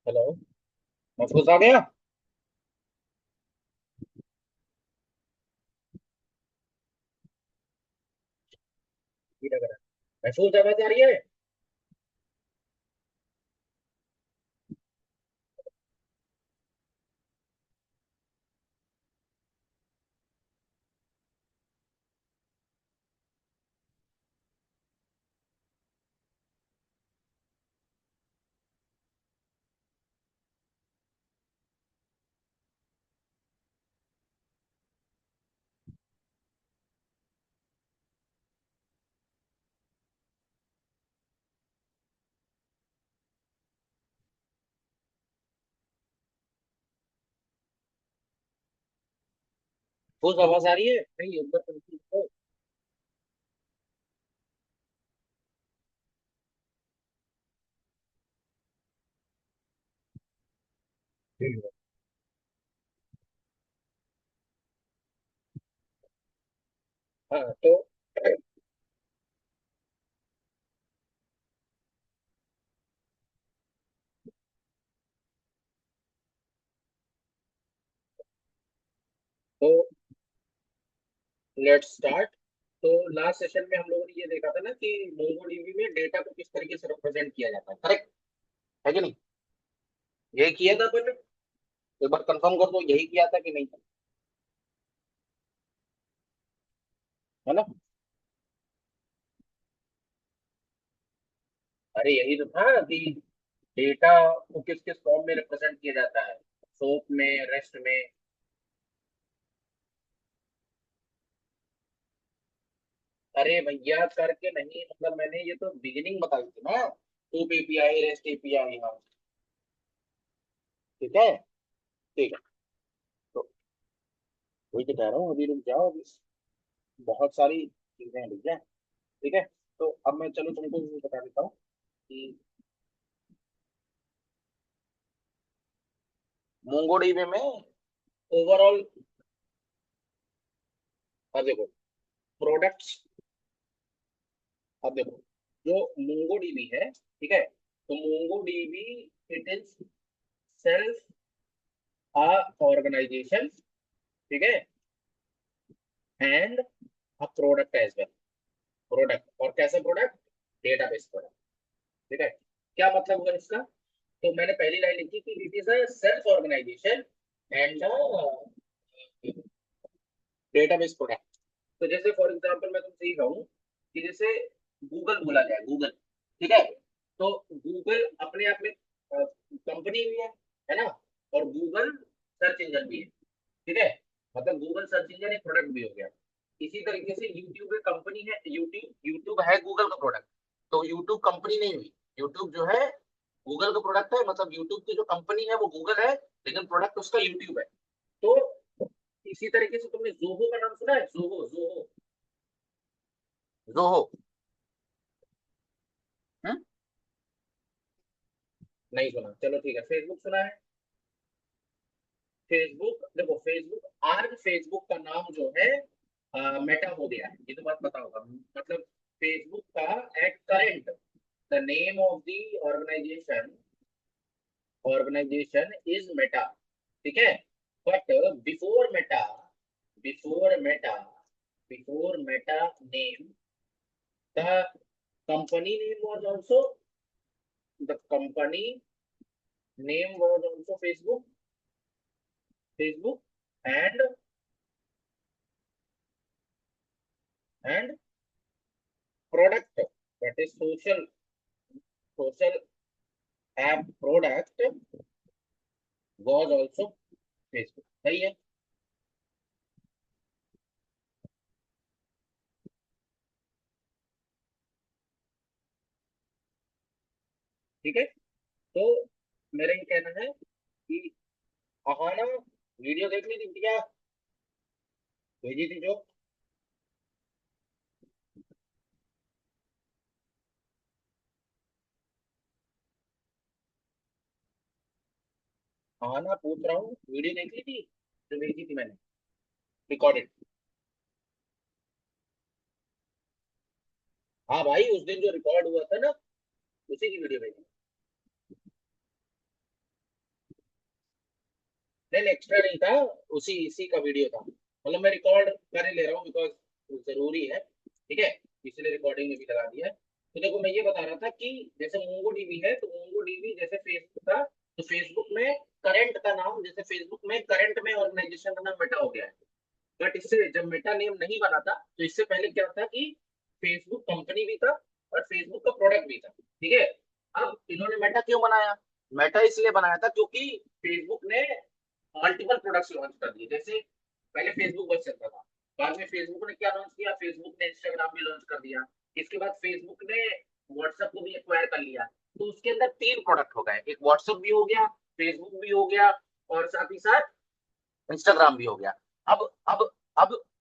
Hello. महफूज आ गया। ठीक लग रहा है। महफूज आवाज आ रही है। महफूज आवाज आ रही है नहीं एक बार कंफ्यूज हो। ठीक है। हाँ तो लेट्स स्टार्ट। तो लास्ट सेशन में हम लोगों ने ये देखा था ना कि मोंगोडीबी में डेटा को किस तरीके से रिप्रेजेंट किया जाता है, करेक्ट है कि नहीं? यही किया था अपन ने। एक बार कंफर्म कर दो, यही किया था कि नहीं था, है ना? अरे यही तो था कि डेटा को किस किस फॉर्म में रिप्रेजेंट किया जाता है, सोप में, रेस्ट में। अरे भैया करके नहीं, मतलब मैंने ये तो बिगिनिंग बताई थी ना। सोप एपीआई, रेस्ट एपीआई, हाँ। ठीक है। ठीक है। तो वही तो कह रहा हूँ, अभी रुक जाओ अभी। बहुत सारी चीजें हैं भैया। ठीक है। तो अब मैं चलो तुमको ये बता देता हूँ कि मोंगोडीबी में ओवरऑल, अब देखो प्रोडक्ट्स, अब देखो जो मोंगोडीबी है, ठीक है, तो MongoDB it is self a organization, ठीक है, and a product as well. Product, और कैसा प्रोडक्ट? Database product. ठीक है। क्या मतलब हुआ इसका? तो मैंने पहली लाइन लिखी कि it is a self organization and database product. तो जैसे फॉर एग्जांपल मैं तुमसे ये कहूँ कि जैसे गूगल बोला जाए, गूगल, ठीक है, तो गूगल अपने आप में कंपनी भी है ना, और गूगल सर्च इंजन भी है, ठीक है, मतलब गूगल सर्च इंजन एक प्रोडक्ट भी हो गया। इसी तरीके से यूट्यूब एक कंपनी है, यूट्यूब यूट्यूब है गूगल का प्रोडक्ट। तो यूट्यूब कंपनी नहीं हुई, यूट्यूब जो है गूगल का प्रोडक्ट है, मतलब यूट्यूब की जो कंपनी है वो गूगल है, लेकिन प्रोडक्ट उसका यूट्यूब है। तो इसी तरीके से तुमने जोहो का नाम सुना है? जोहो, जोहो, जोहो। हम्म? नहीं सुना, चलो ठीक है। फेसबुक सुना है? फेसबुक, देखो फेसबुक, आज फेसबुक का नाम जो है मेटा हो गया है, ये तो बात पता होगा। मतलब फेसबुक का at current the name of the organization, organization is Meta, ठीक है। But before Meta, before Meta, before Meta name, the company name was also, the company name was also Facebook, Facebook, and and product, that is social app product was also Facebook, सही है? ठीक है। तो मेरा ये कहना है कि अहाना वीडियो देख ली थी क्या? भेजी थी जो। अहाना पूछ रहा हूँ, वीडियो देख ली थी जो भेजी थी मैंने, रिकॉर्डेड। हाँ भाई, उस दिन जो रिकॉर्ड हुआ था ना, उसी की वीडियो भेजी। नहीं एक्स्ट्रा नहीं था, उसी इसी का वीडियो था, मतलब मैं रिकॉर्ड कर ही ले रहा हूँ बिकॉज जरूरी है, ठीक है, इसलिए रिकॉर्डिंग में भी लगा दिया है। तो देखो मैं ये बता रहा था कि जैसे मोंगो डीबी है, तो मोंगो डीबी जैसे फेसबुक था, तो फेसबुक में करंट का नाम, जैसे फेसबुक में करंट में ऑर्गेनाइजेशन का नाम मेटा हो गया है। बट इससे जब मेटा नेम नहीं बना था, तो इससे पहले क्या था कि फेसबुक कंपनी भी था और फेसबुक का प्रोडक्ट भी था, ठीक है। अब इन्होंने मेटा क्यों बनाया? मेटा इसलिए बनाया था क्योंकि फेसबुक ने मल्टीपल प्रोडक्ट्स लॉन्च कर दिए। जैसे पहले फेसबुक बस चलता था, बाद में फेसबुक ने क्या लॉन्च किया, फेसबुक ने इंस्टाग्राम भी लॉन्च कर दिया, इसके बाद फेसबुक ने व्हाट्सएप को भी एक्वायर कर लिया। तो उसके अंदर तीन प्रोडक्ट हो गए, एक व्हाट्सएप भी हो गया, फेसबुक भी हो गया, और साथ ही साथ इंस्टाग्राम भी हो गया। अब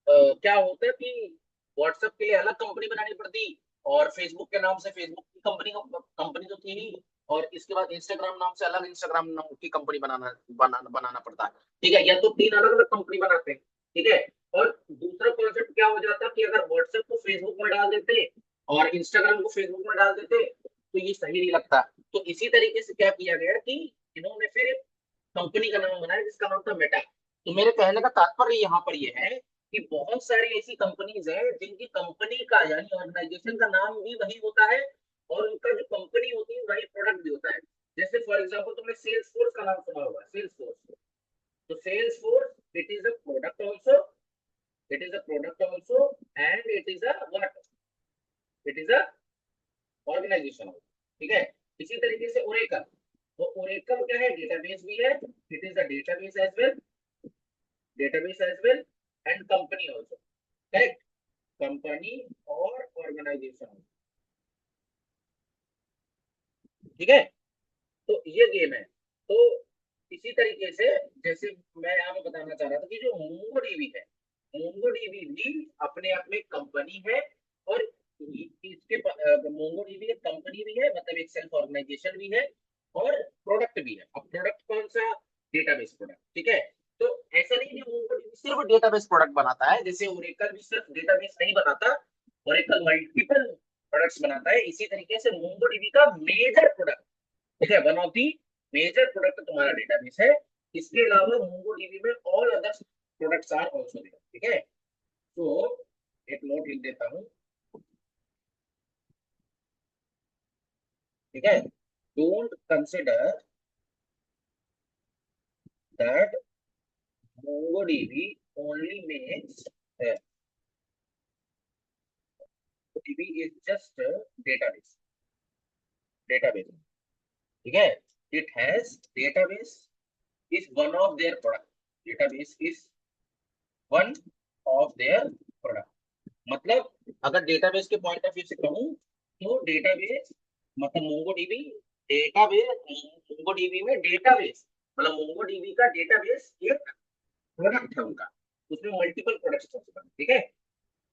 क्या होता है कि व्हाट्सएप के लिए अलग कंपनी बनानी पड़ती, और फेसबुक के नाम से फेसबुक की कंपनी कंपनी तो थी ही, और इसके बाद इंस्टाग्राम नाम से अलग इंस्टाग्राम नाम की कंपनी बनाना पड़ता है, ठीक है, या तो तीन अलग अलग कंपनी बनाते हैं, ठीक है। और दूसरा कॉन्सेप्ट क्या हो जाता कि अगर व्हाट्सएप को फेसबुक में डाल देते और इंस्टाग्राम को फेसबुक में डाल देते, तो ये सही नहीं लगता। तो इसी तरीके से क्या किया गया कि इन्होंने फिर एक कंपनी का नाम बनाया जिसका नाम था मेटा। तो मेरे कहने का तात्पर्य यहाँ पर यह है कि बहुत सारी ऐसी कंपनीज हैं जिनकी कंपनी का यानी ऑर्गेनाइजेशन का नाम भी वही होता है, और उनका जो कंपनी होती है वही प्रोडक्ट भी होता है। जैसे फॉर एग्जांपल तुमने सेल्स फोर्स का नाम सुना होगा, सेल्स फोर्स। तो Salesforce it is a product also, it is a product also, and it is a what, it is a organization, ठीक है। इसी तरीके से ओरेकल, तो ओरेकल क्या है, डेटाबेस भी है, it is a database as well, database as well, and company also, correct, company और organization, ठीक है। तो ये गेम है। तो इसी तरीके से जैसे मैं यहाँ पे बताना चाह रहा था कि जो मोंगो डीबी है, मोंगो डीबी भी अपने आप में कंपनी है, और इसके मोंगो डीबी एक कंपनी भी है, मतलब एक सेल्फ ऑर्गेनाइजेशन भी है, और प्रोडक्ट भी है। अब प्रोडक्ट कौन सा, डेटाबेस प्रोडक्ट, ठीक है। तो ऐसा नहीं कि मोंगो डीबी सिर्फ डेटाबेस प्रोडक्ट बनाता है, जैसे ओरेकल भी सिर्फ डेटाबेस नहीं बनाता, ओरेकल मल्टीपल प्रोडक्ट्स बनाता है। इसी तरीके से मोंगो डीबी का मेजर प्रोडक्ट, ठीक है, one of the major product तुम्हारा डेटाबेस है। इसके अलावा मोंगोडीबी में all other products are also there, ठीक है। तो एक नोट लिख देता हूँ, ठीक है, don't consider that MongoDB only makes, MongoDB is just database, database, ठीक है। It has database is one of their product, database is one of their product. मतलब अगर डेटाबेस के पॉइंट ऑफ व्यू से कहूँ, तो डेटाबेस मतलब मोंगोडीबी, डेटाबेस मोंगोडीबी में डेटाबेस, मतलब मोंगोडीबी का डेटाबेस एक प्रोडक्ट है उनका, उसमें मल्टीपल प्रोडक्ट्स पॉसिबल, ठीक है।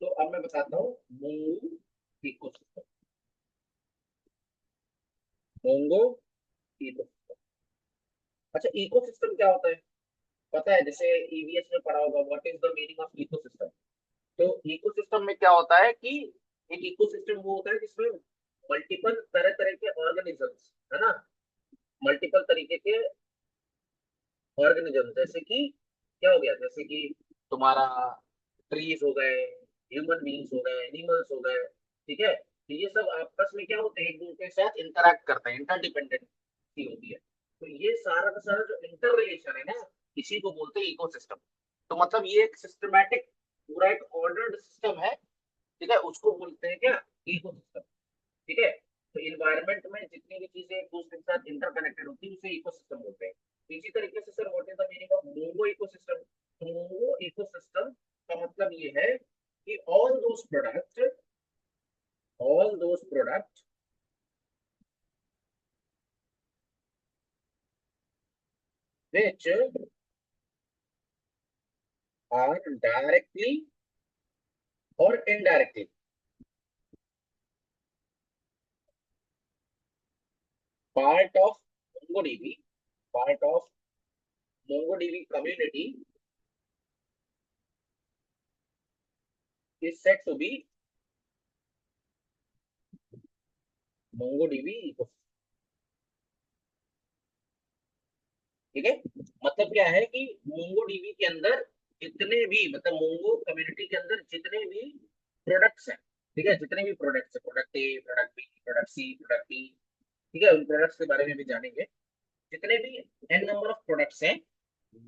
तो अब मैं बताता हूँ मोंगो इकोसिस्टम, मोंगो इकोसिस्टम। अच्छा इकोसिस्टम क्या होता है, पता है, जैसे ईवीएस में पढ़ा होगा, what is the meaning of ecosystem. तो इकोसिस्टम में क्या होता है कि एक इकोसिस्टम वो होता है जिसमें मल्टीपल तरह तरह के ऑर्गेनिजम्स, है ना, मल्टीपल तरीके के ऑर्गेनिज्म, जैसे कि क्या हो गया, जैसे कि तुम्हारा ट्रीज हो गए, ह्यूमन बींग्स हो गए, एनिमल्स हो गए, ठीक है। तो ये सब आपस में क्या होते हैं, एक दूसरे के साथ इंटरेक्ट करते हैं, इंटरडिपेंडेंसी होती है। तो ये सारा का सारा जो इंटर रिलेशन है ना, इसी को बोलते हैं इकोसिस्टम। तो मतलब ये एक सिस्टमैटिक पूरा एक ऑर्डर्ड सिस्टम है, ठीक है, उसको बोलते हैं क्या, इकोसिस्टम, ठीक है। तो इन्वायरमेंट में जितनी भी चीजें एक दूसरे के साथ इंटरकनेक्टेड होती है उसे इकोसिस्टम बोलते हैं। तो इसी तरीके से sir what is the meaning of Mongo ecosystem. तो मोंगो इकोसिस्टम का मतलब ये है कि all those product which are directly or indirectly part of MongoDB, part of MongoDB community is said to be MongoDB ecosystem. ठीक है। मतलब क्या है कि मोंगो डीबी के अंदर जितने भी, मतलब मोंगो कम्युनिटी के अंदर जितने भी प्रोडक्ट्स हैं, ठीक है, जितने भी प्रोडक्ट्स है, product A, product B, product C, product D, ठीक है, उन प्रोडक्ट्स के बारे में भी जानेंगे। जितने भी एन नंबर ऑफ प्रोडक्ट्स हैं,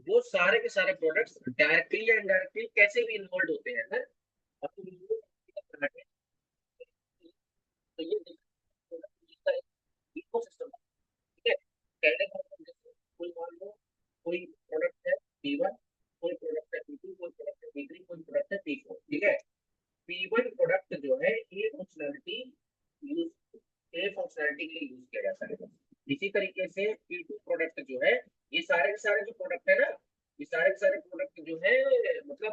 वो सारे के सारे प्रोडक्ट्स डायरेक्टली या इनडायरेक्टली कैसे भी इन्वॉल्व होते हैं अगर आपको तो ये इकोसिस्टम, ठीक है। कहने का मतलब जैसे कोई मान लो कोई प्रोडक्ट है P1, कोई प्रोडक्ट है P2, कोई प्रोडक्ट है P3, कोई प्रोडक्ट है P4, ठीक है। P1 प्रोडक्ट जो है ये फंक्शनैलिटी यूज, ए फंक्शनैलिटी के लिए यूज किया जाता है। इसी तरीके से P2 प्रोडक्ट जो है, ये सारे के सारे जो प्रोडक्ट है ना, ये सारे के सारे प्रोडक्ट जो है मतलब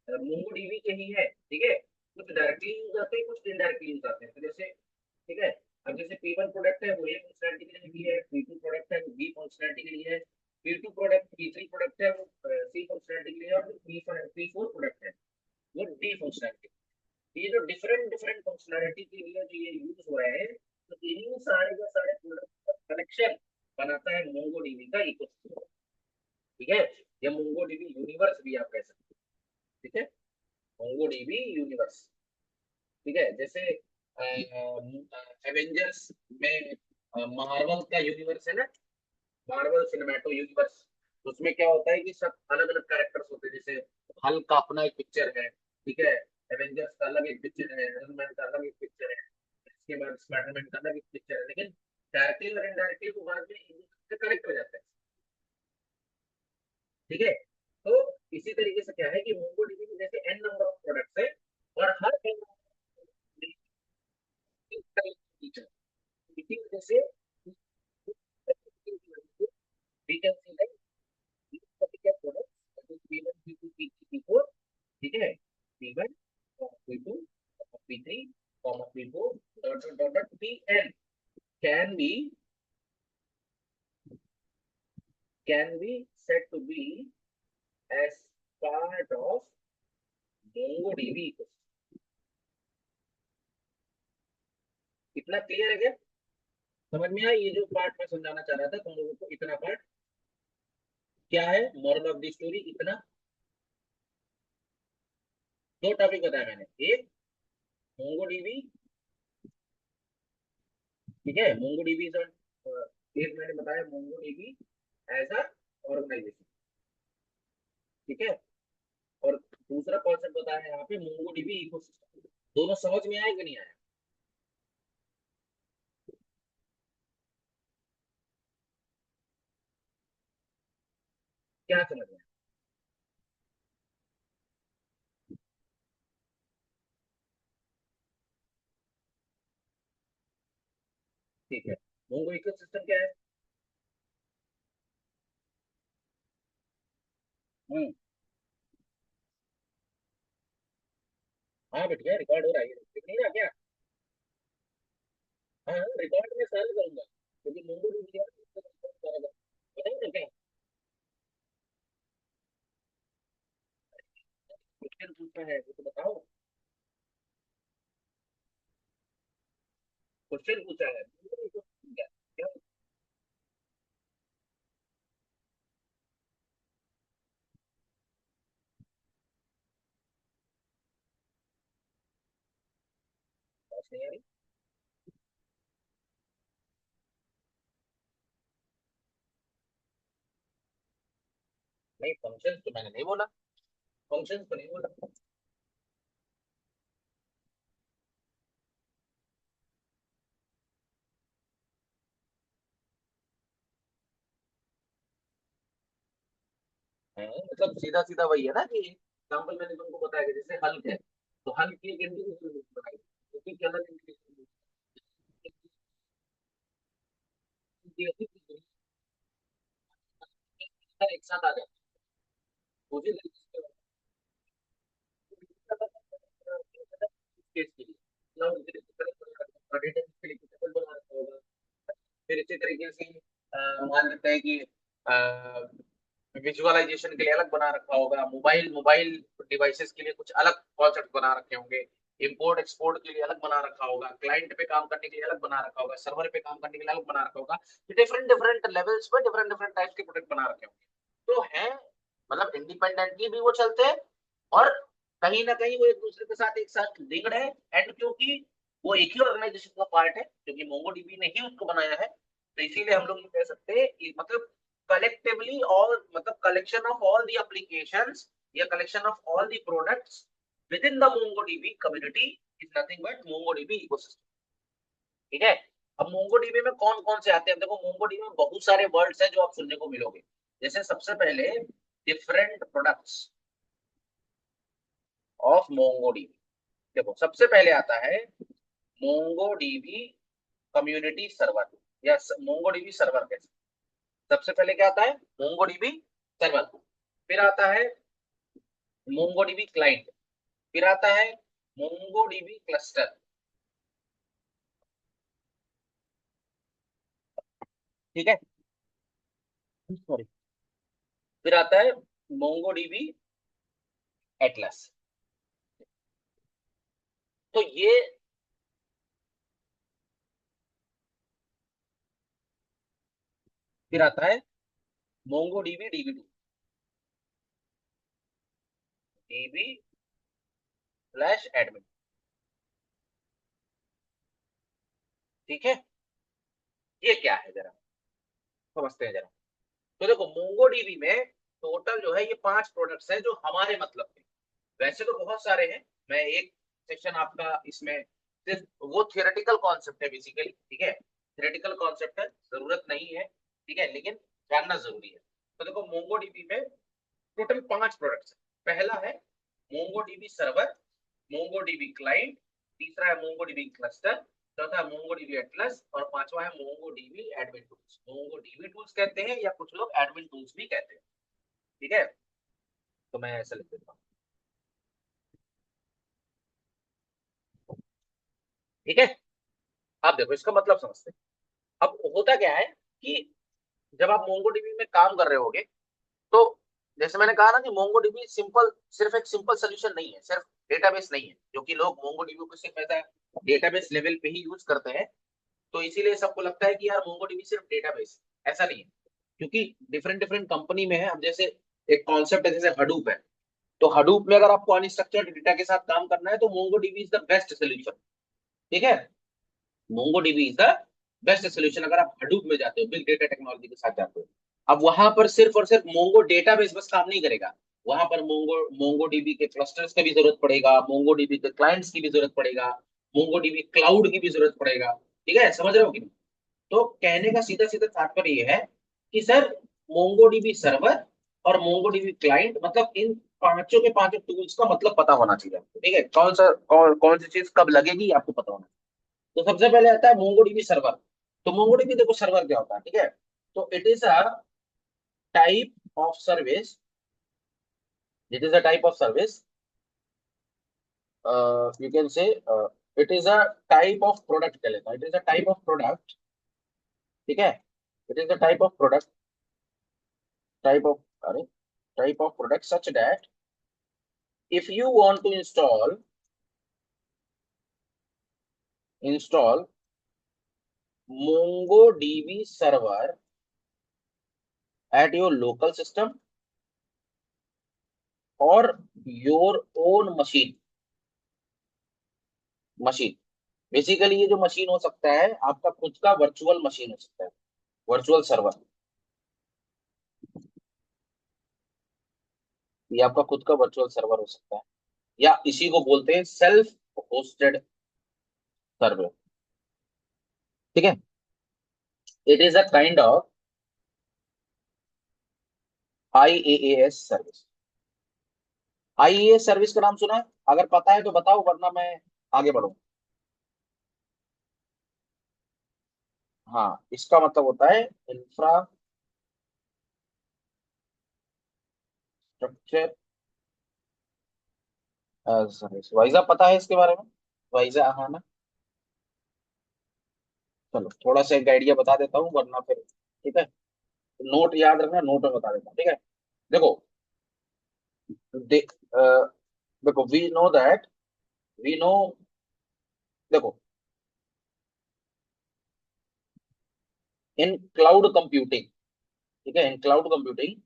मोंगो डीबी के ही है, ठीक है। कुछ डायरेक्टली यूज आते हैं, कुछ इनडायरेक्टली यूज आते हैं, तो जैसे, ठीक है। अब जैसे P1 प्रोडक्ट है वो ए फंक्शनैलिटी के लिए भी है, P2 प्रोडक्ट है वो बी फंक्शनैलिटी के लिए है, P2 प्रोडक्ट P3 प्रोडक्ट है वो सी फंक्शनैलिटी के लिए है, और P4 प्रोडक्ट है वो डी फंक्शनैलिटी। ये जो डिफरेंट डिफरेंट फंक्शनैलिटी के लिए जो ये यूज हो रहे हैं, तो इन्हीं सारे के सारे प्रोडक्ट का कलेक्शन बनाता है मोंगो डीबी का इकोसिस्टम, ठीक है। या मोंगो डीबी यूनिवर्स भी आप कह सकते हैं, ठीक है। मोंगो डीबी यूनिवर्स, ठीक है। जैसे एवेंजर्स में मार्वल का यूनिवर्स है ना, मार्वल सिनेमैटो यूनिवर्स, उसमें क्या होता है कि सब अलग अलग कैरेक्टर्स होते हैं। जैसे हल्क का अपना एक पिक्चर है, ठीक है, एवेंजर्स का अलग एक पिक्चर है, आयरन मैन का अलग एक पिक्चर है, इसके बाद स्पाइडरमैन का अलग एक पिक्चर है, लेकिन डायरेक्टली और इनडायरेक्टली वो बाद में एक दूसरे से कनेक्ट हो जाते हैं, ठीक है। तो इसी तरीके से क्या है कि मोंगोडीबी में जैसे एन नंबर ऑफ प्रोडक्ट्स है, और हर एन फीचर, इसी वजह से we can see that these particular products, that is P1, P2, P3, P4, ठीक है, P1, P2, P3, P4, Pn can be said to be as part of MongoDB ecosystem। इतना clear है क्या? समझ में आया ये जो पार्ट मैं समझाना चाह रहा था तुम लोगों को, इतना पार्ट क्या है, मॉरल ऑफ द स्टोरी इतना। दो टॉपिक बताया मैंने, एक MongoDB, ठीक है, MongoDB एक मैंने बताया MongoDB एज अ ऑर्गेनाइजेशन, ठीक है। और दूसरा कॉन्सेप्ट बताया है यहाँ पे MongoDB इकोसिस्टम। दोनों समझ में आया कि नहीं आया? क्या समझ में आया? ठीक है। मोंगो इकोसिस्टम क्या है? हम्म। हाँ बेटिया, रिकॉर्ड हो रहा है, दिख नहीं रहा क्या? हाँ, रिकॉर्ड में सर्च करूंगा क्योंकि MongoDB बताऊँ क्या? क्वेश्चन पूछना है वो तो बताओ। क्वेश्चन पूछा है Mongo ecosystem क्या क्या? समझ नहीं आ रही? नहीं, फंक्शन तो मैंने नहीं बोला, फंक्शन तो नहीं बोला। हाँ, मतलब सीधा सीधा वही है ना कि एग्जाम्पल मैंने तुमको बताया कि जैसे हल्क है, तो हल्क की एक इंडिविजुअल बनाई, क्योंकि क्या अलग इंडिविजुअल एक साथ आ जाए, मुझे केस के लिए ना मुझे डेटा के लिए टेबल बना रखा होगा। फिर इसी तरीके से मान लेते हैं कि विजुअलाइजेशन के लिए अलग बना रखा होगा, मोबाइल मोबाइल डिवाइसेस के लिए कुछ अलग कॉन्सेप्ट बना रखे होंगे, इंपोर्ट एक्सपोर्ट के लिए अलग बना रखा होगा, क्लाइंट पे काम करने के लिए अलग बना रखा होगा, सर्वर पे काम करने के लिए अलग बना रखा होगा, डिफरेंट डिफरेंट लेवल्स पे डिफरेंट डिफरेंट टाइप्स के प्रोडक्ट बना रखे होंगे। तो है मतलब इंडिपेंडेंटली भी वो चलते हैं, और कहीं ना कहीं वो एक दूसरे के साथ एक साथ लिंक्ड है। एंड क्योंकि वो एक ही ऑर्गेनाइजेशन का पार्ट है, क्योंकि मोंगोडीबी ने ही उसको बनाया है, तो इसीलिए हम लोग ये कह सकते हैं कि मतलब कलेक्टिवली ऑल, मतलब collection of all the applications या collection of all the products within the MongoDB community is nothing but MongoDB ecosystem। ठीक है। अब MongoDB में कौन कौन से आते हैं, देखो MongoDB में बहुत सारे वर्ड्स हैं जो आप सुनने को मिलोगे। जैसे सबसे पहले डिफरेंट प्रोडक्ट्स ऑफ MongoDB। देखो सबसे पहले आता है MongoDB कम्युनिटी सर्वर या MongoDB सर्वर। कैसे, सबसे पहले क्या आता है MongoDB सर्वर, फिर आता है MongoDB क्लाइंट, फिर आता है MongoDB क्लस्टर, ठीक है, सॉरी, फिर आता है MongoDB एटलस। तो ये फिर आता है MongoDB DB2, DB slash admin, ठीक है। ये क्या है जरा समझते हैं जरा। तो देखो MongoDB में टोटल जो है ये 5 प्रोडक्ट्स हैं जो हमारे मतलब के। वैसे तो बहुत सारे हैं, मैं एक सेक्शन आपका इसमें सिर्फ वो थियोरेटिकल कॉन्सेप्ट है बेसिकली, ठीक है, थियोरेटिकल कॉन्सेप्ट है, जरूरत नहीं है, ठीक है, लेकिन जानना जरूरी है। तो देखो MongoDB में टोटल 5 प्रोडक्ट्स है। पहला है MongoDB सर्वर, MongoDB क्लाइंट, तीसरा है MongoDB क्लस्टर, चौथा है MongoDB एटलस, और पांचवा है MongoDB admin tools. MongoDB tools कहते हैं या कुछ लोग एडमिन टूल्स भी कहते हैं, ठीक है। तो मैं ऐसा लिख देता हूँ, ठीक है। आप देखो इसका मतलब समझते हैं। अब होता क्या है कि जब आप MongoDB में काम कर रहे होगे, तो जैसे मैंने कहा ना कि MongoDB सिंपल, सिर्फ एक सिंपल सोल्यूशन नहीं है, सिर्फ डेटाबेस नहीं है, क्योंकि लोग MongoDB को सिर्फ ऐसा डेटाबेस लेवल पे ही यूज करते हैं। तो इसीलिए सबको लगता है कि यार MongoDB सिर्फ डेटाबेस, ऐसा नहीं है, क्योंकि डिफरेंट डिफरेंट कंपनी में है। अब जैसे एक कॉन्सेप्ट है जैसे हडूप है, तो हडूप में अगर आपको अनस्ट्रक्चर्ड डेटा के साथ काम करना है तो MongoDB is the best solution, ठीक है। MongoDB is the best solution अगर आप हडूप में जाते हो, बिग डेटा टेक्नोलॉजी के साथ जाते हो। अब वहां पर सिर्फ और सिर्फ मोंगो डेटाबेस बस काम नहीं करेगा, वहां पर MongoDB के क्लस्टर्स का भी जरूरत पड़ेगा, MongoDB के क्लाइंट्स की भी जरूरत पड़ेगा, MongoDB क्लाउड की भी जरूरत पड़ेगा, ठीक है, समझ रहे हो कि नहीं। तो कहने का सीधा सीधा तात्पर्य ये है कि सर MongoDB सर्वर और MongoDB क्लाइंट, मतलब इन पांचों के पांचों टूल्स का मतलब पता होना चाहिए आपको, ठीक है, कौन सी चीज कब लगेगी आपको पता होना चाहिए। तो सबसे पहले आता है MongoDB सर्वर। तो MongoDB देखो सर्वर क्या होता है, ठीक है। तो it is a type of service, it is a type of service, you can say it is a type of product, कह लेता it is a type of product, ठीक है। It is a type of product, type of, अरे, type of product such that if you want to install MongoDB server at your local system or your own machine। Basically ये जो machine हो सकता है आपका खुद का वर्चुअल मशीन हो सकता है, वर्चुअल सर्वर। ये आपका खुद का वर्चुअल सर्वर हो सकता है, या इसी को बोलते हैं सेल्फ होस्टेड सर्वर, ठीक है। It is a kind of IaaS service. IaaS service का नाम सुना है? अगर पता है तो बताओ, वरना मैं आगे बढ़ूँ। हाँ, इसका मतलब होता है इंफ्रास्ट्रक्चर सर्विस। वाइजा पता है इसके बारे में? वाइजा, हाँ ना। चलो थोड़ा सा एक आइडिया बता देता हूँ, वरना फिर, ठीक है, नोट याद रखना, नोट में बता देता हूँ, ठीक है। देखो दे, अ, देखो we know that we know, देखो, इन क्लाउड कंप्यूटिंग, ठीक है, in cloud computing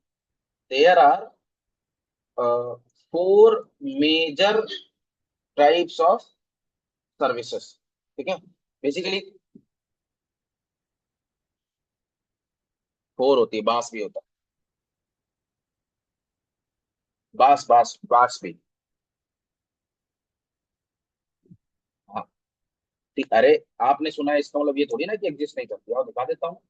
there are 4 major types of services, ठीक है, बेसिकली 4 होती है, बास भी होता है, बास बास बास भी। हाँ, ठीक, अरे आपने सुना है इसका मतलब ये थोड़ी ना कि एग्जिस्ट नहीं करती, और दिखा देता हूँ।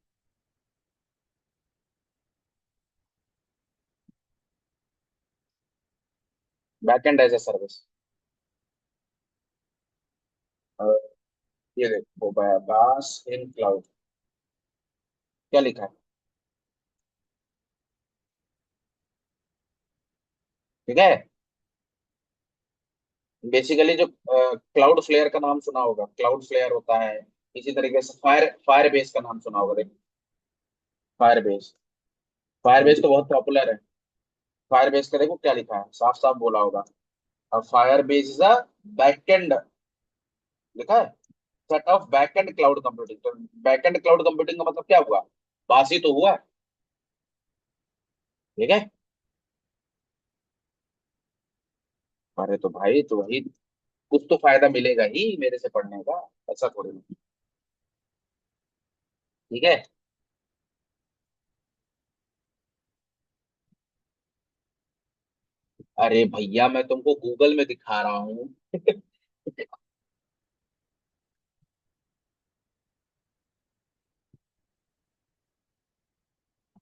Back end as a service, ये देखो, बास इन क्लाउड, क्या लिखा है, ठीक है। बेसिकली जो क्लाउड फ्लेयर का नाम सुना होगा, क्लाउड फ्लेयर होता है, इसी तरीके से फायर फायर बेस का नाम सुना होगा, देखो, फायर बेस, फायर बेस तो बहुत पॉपुलर है। फायर बेस का देखो क्या लिखा है, साफ साफ बोला होगा, fire base is a backend, लिखा है, set of backend cloud computing. तो बैकएंड क्लाउड कंप्यूटिंग का मतलब क्या हुआ, बासी तो हुआ, ठीक है। अरे तो भाई, तो वही, कुछ तो फायदा मिलेगा ही मेरे से पढ़ने का, ऐसा थोड़ी ना, ठीक है। अरे भैया, मैं तुमको गूगल में दिखा रहा हूँ।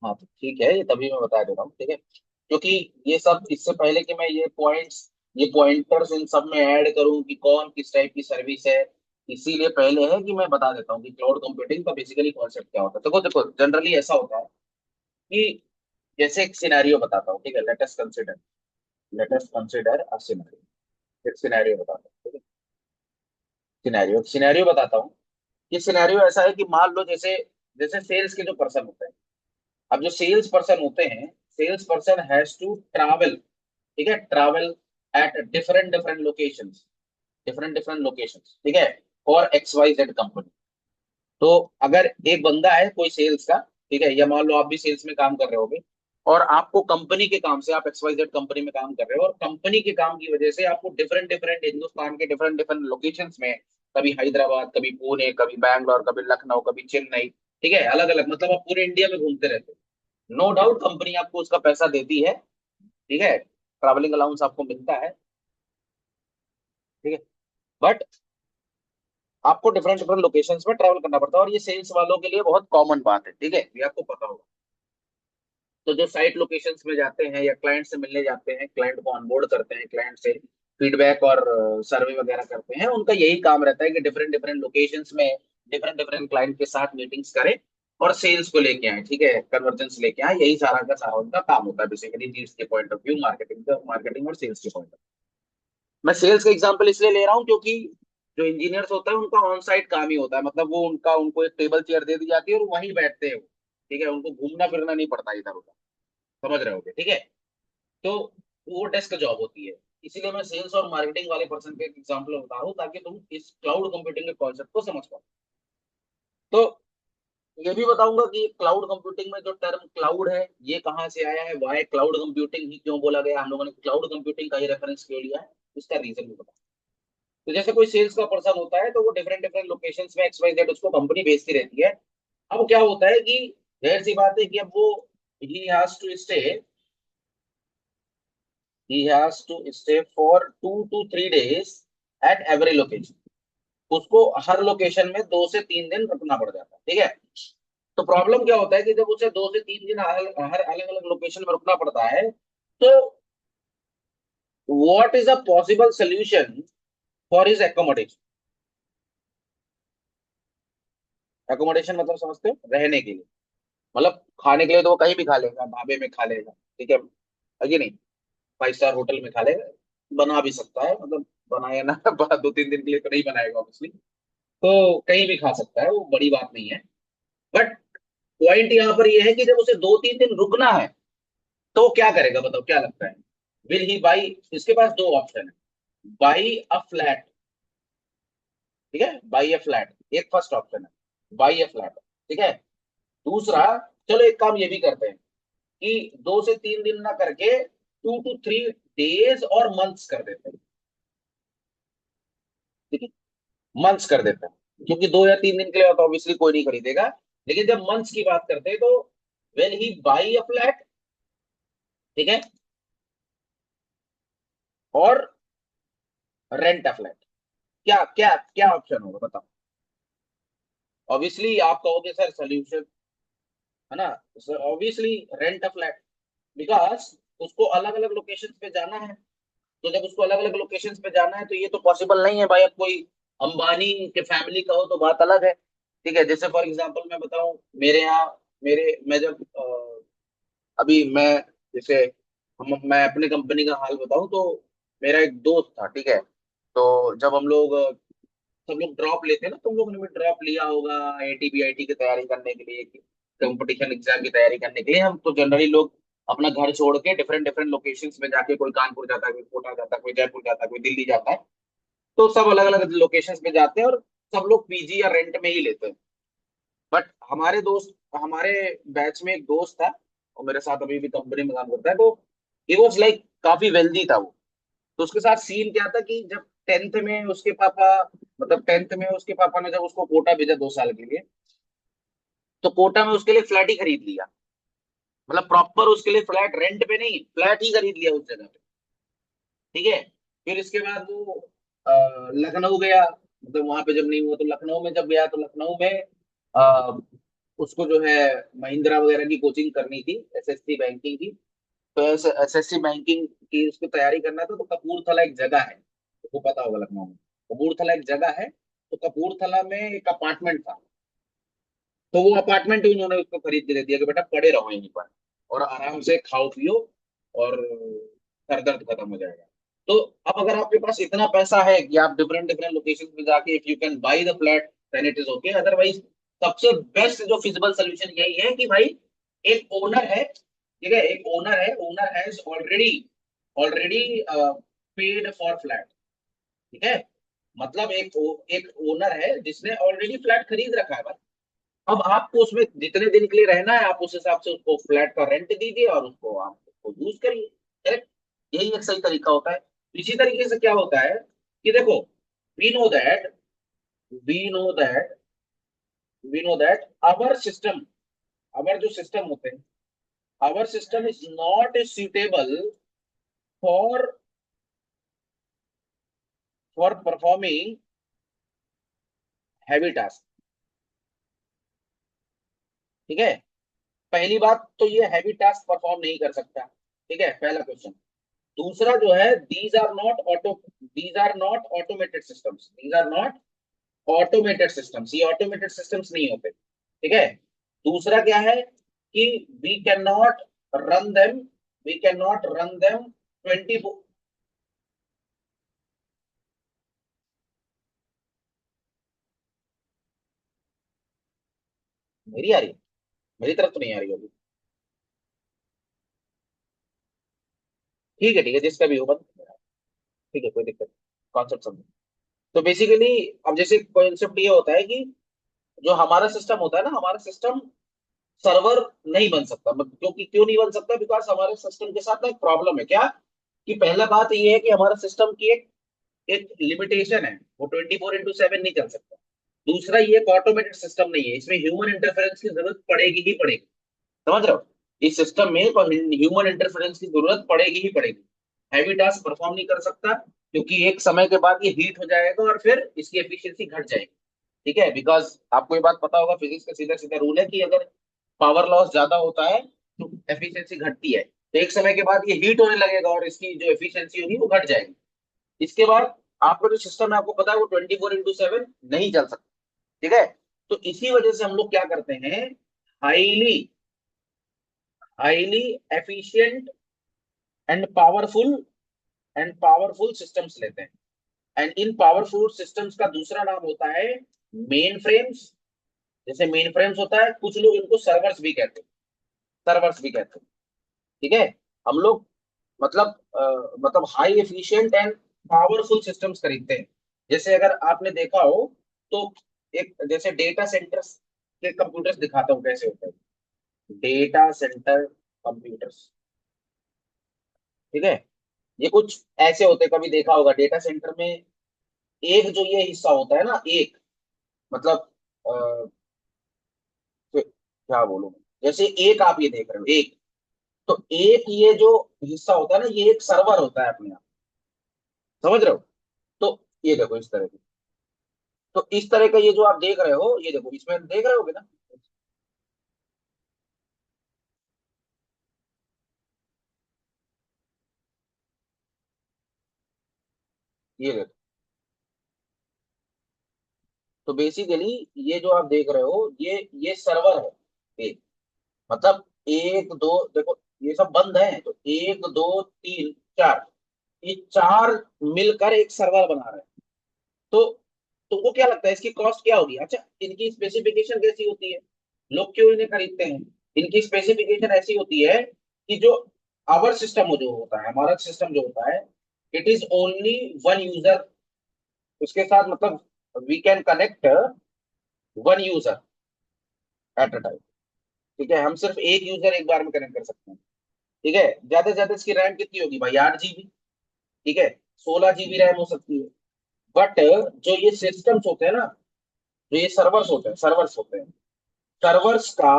हाँ तो ठीक है, ये तभी मैं बता दे रहा हूँ, ठीक है, क्योंकि ये सब, इससे पहले कि मैं ये पॉइंटर्स इन सब में ऐड करूँ कि कौन किस टाइप की सर्विस है, इसीलिए पहले है कि मैं बता देता हूँ कि क्लाउड कंप्यूटिंग का बेसिकली कॉन्सेप्ट क्या होता है। देखो देखो, जनरली ऐसा होता है कि जैसे एक सिनेरियो बताता हूँ, ठीक है, let us consider a scenario, एक सिनेरियो बताता हूँ, ठीक है, सिनेरियो बताता हूँ। ये सिनेरियो ऐसा है कि मान लो, जैसे जैसे सेल्स के जो पर्सन होते हैं, अब जो सेल्स पर्सन होते हैं, sales person has to travel, ठीक है, travel at different different locations, different different locations, ठीक है, for X Y Z company. तो अगर एक बंदा है कोई सेल्स का, ठीक है, या मान लो आप भी सेल्स में काम कर रहे होगे, और आपको कंपनी के काम से, आप एक्स वाई जेड कंपनी में काम कर रहे हो, और कंपनी के काम की वजह से आपको डिफरेंट डिफरेंट हिंदुस्तान के डिफरेंट डिफरेंट लोकेशंस में, कभी हैदराबाद, कभी पुणे, कभी बैंगलोर, कभी लखनऊ, कभी चेन्नई, ठीक है, अलग अलग, मतलब आप पूरे इंडिया में घूमते रहते हो। नो डाउट कंपनी आपको उसका पैसा देती है, ठीक है, ट्रैवलिंग अलाउंस आपको मिलता है, ठीक है, बट आपको डिफरेंट डिफरेंट लोकेशंस में ट्रैवल करना पड़ता है, और ये सेल्स वालों के लिए बहुत कॉमन बात है, ठीक है, ये आपको पता होगा। तो जो साइट लोकेशंस में जाते हैं या क्लाइंट से मिलने जाते हैं, क्लाइंट को ऑनबोर्ड करते हैं, क्लाइंट से फीडबैक और सर्वे वगैरह करते हैं, उनका यही काम रहता है कि डिफरेंट डिफरेंट लोकेशंस में डिफरेंट डिफरेंट क्लाइंट के साथ मीटिंग्स करें और सेल्स को लेके आए, ठीक है, कन्वर्जेंस लेके आए, यही सारा का सारा उनका काम होता है बेसिकली, नीड्स के पॉइंट ऑफ व्यू, मार्केटिंग और सेल्स के पॉइंट ऑफ। मैं सेल्स का एग्जांपल इसलिए ले रहा हूँ क्योंकि जो इंजीनियर्स होता है उनका ऑन साइट काम ही होता है, मतलब वो उनको एक टेबल चेयर दे दी जाती है और वहीं बैठते हैं वो, ठीक है, उनको घूमना फिरना नहीं पड़ता इधर उधर, समझ रहे होगे, ठीक है। तो वो डेस्क जॉब होती है, इसीलिए मैं सेल्स और मार्केटिंग वाले पर्सन के एग्जांपल बता रहा हूँ ताकि तुम इस क्लाउड कंप्यूटिंग के कॉन्सेप्ट को समझ पाओ। तो ये भी बताऊंगा कि क्लाउड कंप्यूटिंग में जो टर्म क्लाउड है ये कहाँ से आया है, वाई क्लाउड कंप्यूटिंग ही क्यों बोला गया, हम लोगों ने क्लाउड कंप्यूटिंग का ही रेफरेंस क्यों लिया है, इसका रीजन भी बताऊंगा। तो जैसे कोई सेल्स का पर्सन होता है तो वो डिफरेंट डिफरेंट लोकेशंस में एक्स वाई जेड उसको कंपनी भेजती रहती है। अब क्या होता है कि जाहिर सी बात है कि अब वो ही has to stay he has to stay for 2 to 3 days at every location, उसको हर लोकेशन में 2 से 3 दिन रुकना पड़ जाता है, ठीक है। तो प्रॉब्लम क्या होता है कि जब उसे 2 से 3 दिन हर अलग अलग लोकेशन में रुकना पड़ता है, तो what is a possible solution for his accommodation. Accommodation मतलब समझते हो, रहने के लिए, मतलब खाने के लिए तो वो कहीं भी खा लेगा, ढाबे में खा लेगा, ठीक है कि नहीं, 5 स्टार होटल में खा लेगा, बना भी सकता है, मतलब बनाया ना 2 3 दिन के लिए तो नहीं बनाएगा ऑब्वियसली, तो कहीं भी खा सकता है, वो बड़ी बात नहीं है। बट पॉइंट यहाँ पर ये है कि जब उसे 2 3 दिन रुकना है तो वो क्या करेगा, बताओ क्या लगता है, विल ही बाई, इसके पास 2 ऑप्शन है, बाई अ फ्लैट, ठीक है, बाई ए फ्लैट, एक फर्स्ट ऑप्शन है, बाई ए फ्लैट। ठीक है। दूसरा, चलो एक काम ये भी करते हैं कि 2 से 3 दिन ना करके 2 to 3 डेज और मंथ्स कर देते हैं। ठीक है, मंथ्स कर देते हैं, क्योंकि 2 या 3 दिन के लिए तो ऑब्वियसली कोई नहीं खरीदेगा। लेकिन जब मंथ्स की बात करते हैं तो when he by a flat, ठीक है, और रेंट अ फ्लैट, क्या क्या क्या ऑप्शन होगा बताओ। ऑब्वियसली आप कहोगे सर सोल्यूशन, है ना, sir obviously rent a flat, because उसको अलग अलग लोकेशन पे जाना है। तो जब उसको अलग अलग लोकेशन पे जाना है तो ये तो पॉसिबल नहीं है भाई, अब कोई अंबानी के फैमिली का हो तो बात अलग है। ठीक है, जैसे फॉर एग्जांपल मैं बताऊं, मेरे यहाँ, मैं जब अभी मैं, जैसे मैं अपने कंपनी का हाल बताऊं तो मेरा एक दोस्त था, ठीक है। तो जब हम लोग सब लोग ड्रॉप लेते हैं ना, तुम लोगों ने भी ड्रॉप लिया होगा ATBIT की तैयारी करने के लिए, कंपटीशन एग्जाम की तैयारी करने के लिए, हम तो जनरली लोग अपना घर छोड़ के डिफरेंट डिफरेंट लोकेशंस में जाके, कोई कानपुर जाता है, कोई कोटा जाता है, कोई जयपुर जाता है, कोई दिल्ली जाता है। तो सब अलग अलग लोकेशंस पे जाते हैं और सब लोग पीजी या रेंट में ही लेते हैं। बट हमारे बैच में एक दोस्त था, और मेरे साथ अभी भी कंपनी में काम करता है, तो ही वॉज लाइक काफी वेल्दी था वो। तो उसके साथ सीन क्या था कि जब टेंथ में उसके पापा, मतलब टेंथ में उसके पापा ने जब उसको कोटा भेजा 2 साल के लिए, तो कोटा में उसके लिए फ्लैट ही खरीद लिया। मतलब प्रॉपर उसके लिए फ्लैट, रेंट पे नहीं, फ्लैट ही खरीद लिया उस जगह पे। ठीक है। फिर इसके बाद वो लखनऊ गया, मतलब वहां पे जब नहीं हुआ तो लखनऊ में जब गया, तो लखनऊ में अ, उसको जो है महिंद्रा वगैरह की कोचिंग करनी थी, SSC बैंकिंग की। तो SSC बैंकिंग की उसको तैयारी करना था, तो कपूरथला एक जगह है, तो पता होगा लखनऊ में, कपूरथला एक जगह है। तो कपूरथला में एक अपार्टमेंट था, तो वो अपार्टमेंट ही उन्होंने उसको खरीद के दे दिया कि बेटा पड़े रहो यहीं पर और आराम से खाओ पियो, और सर दर्द खत्म हो जाएगा। तो अब अगर आपके पास इतना पैसा है कि आप डिफरेंट डिफरेंट लोकेशन पे जाके if you can buy the flat, then it is okay. Otherwise सबसे बेस्ट जो फिजिबल सोल्यूशन यही है कि भाई एक ओनर है, ठीक है, एक ओनर है, owner has already already paid for flat. ठीक है, मतलब एक ओनर है जिसने ऑलरेडी फ्लैट खरीद रखा है। अब आपको उसमें जितने दिन के लिए रहना है, आप उस हिसाब से उसको फ्लैट का रेंट दीजिए और उसको आप उसको यूज करिए। करेक्ट, यही एक सही तरीका होता है। इसी तरीके से क्या होता है कि देखो, we know that we know that we know that our system, our जो सिस्टम होते हैं, our system is not suitable for performing heavy task. ठीक है, पहली बात तो ये हैवी टास्क परफॉर्म नहीं कर सकता। ठीक है, पहला क्वेश्चन। दूसरा जो है, these are not automated systems, these are not automated systems, ये ऑटोमेटेड सिस्टम्स नहीं होते। ठीक है। दूसरा क्या है कि we can not run them we can not run them 24। मेरी आ रही है? मेरी तरफ तो नहीं आ रही होगी। ठीक है, ठीक है, जिसका भी होगा। ठीक है, कोई दिक्कत, कॉन्सेप्ट समझो। तो बेसिकली अब जैसे कॉन्सेप्ट ये होता है कि जो हमारा सिस्टम होता है ना, हमारा सिस्टम सर्वर नहीं बन सकता। क्योंकि क्यों नहीं बन सकता? बिकॉज हमारे सिस्टम के साथ ना एक प्रॉब्लम है, क्या कि पहला बात ये है कि हमारा सिस्टम की एक एक लिमिटेशन है, वो 24/7 नहीं चल सकता। दूसरा, ये एक ऑटोमेटेड सिस्टम नहीं है, इसमें ह्यूमन इंटरफेरेंस की जरूरत पड़ेगी ही पड़ेगी। समझ रहे हो? इस सिस्टम में ह्यूमन इंटरफेरेंस की जरूरत पड़ेगी ही पड़ेगी। हैवी टास्क परफॉर्म नहीं कर सकता, क्योंकि एक समय के बाद ये हीट हो जाएगा और फिर इसकी एफिशिएंसी घट जाएगी। ठीक है, बिकॉज आपको ये बात पता होगा, फिजिक्स का सीधा सीधा रूल है कि अगर पावर लॉस ज्यादा होता है तो एफिशिएंसी घटती है। तो एक समय के बाद ये हीट होने लगेगा और इसकी जो एफिशिएंसी होगी वो घट जाएगी। इसके बाद आपका जो सिस्टम है, आपको पता है वो 24/7 नहीं चल सकता। ठीक है। तो इसी वजह से हम लोग क्या करते हैं, highly highly efficient and powerful systems लेते हैं। एंड इन पावरफुल सिस्टम्स का दूसरा नाम होता है मेन फ्रेम्स। जैसे मेन फ्रेम्स होता है, कुछ लोग इनको सर्वर्स भी कहते हैं। ठीक है। हम लोग मतलब मतलब high efficient and powerful systems खरीदते हैं। जैसे अगर आपने देखा हो तो एक जैसे डेटा सेंटर्स के कंप्यूटर्स दिखाता हूँ कैसे होते हैं, डेटा सेंटर कंप्यूटर्स। ठीक है, ये कुछ ऐसे होते हैं, कभी देखा होगा डेटा सेंटर में एक जो ये हिस्सा होता है ना, एक मतलब क्या बोलूं, जैसे एक आप ये देख रहे हो एक, तो एक ये जो हिस्सा होता है ना, ये एक सर्वर होता है अपने आप, समझ रहे हो? तो ये देखो इस तरह की, तो इस तरह का ये जो आप देख रहे हो, ये देखो इसमें देख रहे होगे ना, ये देखो। तो बेसिकली ये जो आप देख रहे हो, ये सर्वर है एक, मतलब एक दो देखो, ये सब बंद है, तो एक दो तीन चार, ये चार मिलकर एक सर्वर बना रहे हैं। तो तुमको क्या लगता है इसकी कॉस्ट क्या होगी? अच्छा, इनकी स्पेसिफिकेशन कैसी होती है, लोग क्यों इन्हें खरीदते हैं? इनकी स्पेसिफिकेशन ऐसी होती है कि जो आवर सिस्टम जो होता है, हमारा सिस्टम जो होता है, it is only one user, उसके साथ मतलब we can connect one user at a time. ठीक है, हम सिर्फ एक यूजर एक बार में कनेक्ट कर सकते हैं। ठीक है, ज्यादा से ज्यादा इसकी रैम कितनी होगी भाई? 8 GB। ठीक है, 16 GB रैम हो सकती है। बट जो ये सिस्टम्स होते हैं ना, जो ये सर्वर्स होते हैं, सर्वर्स का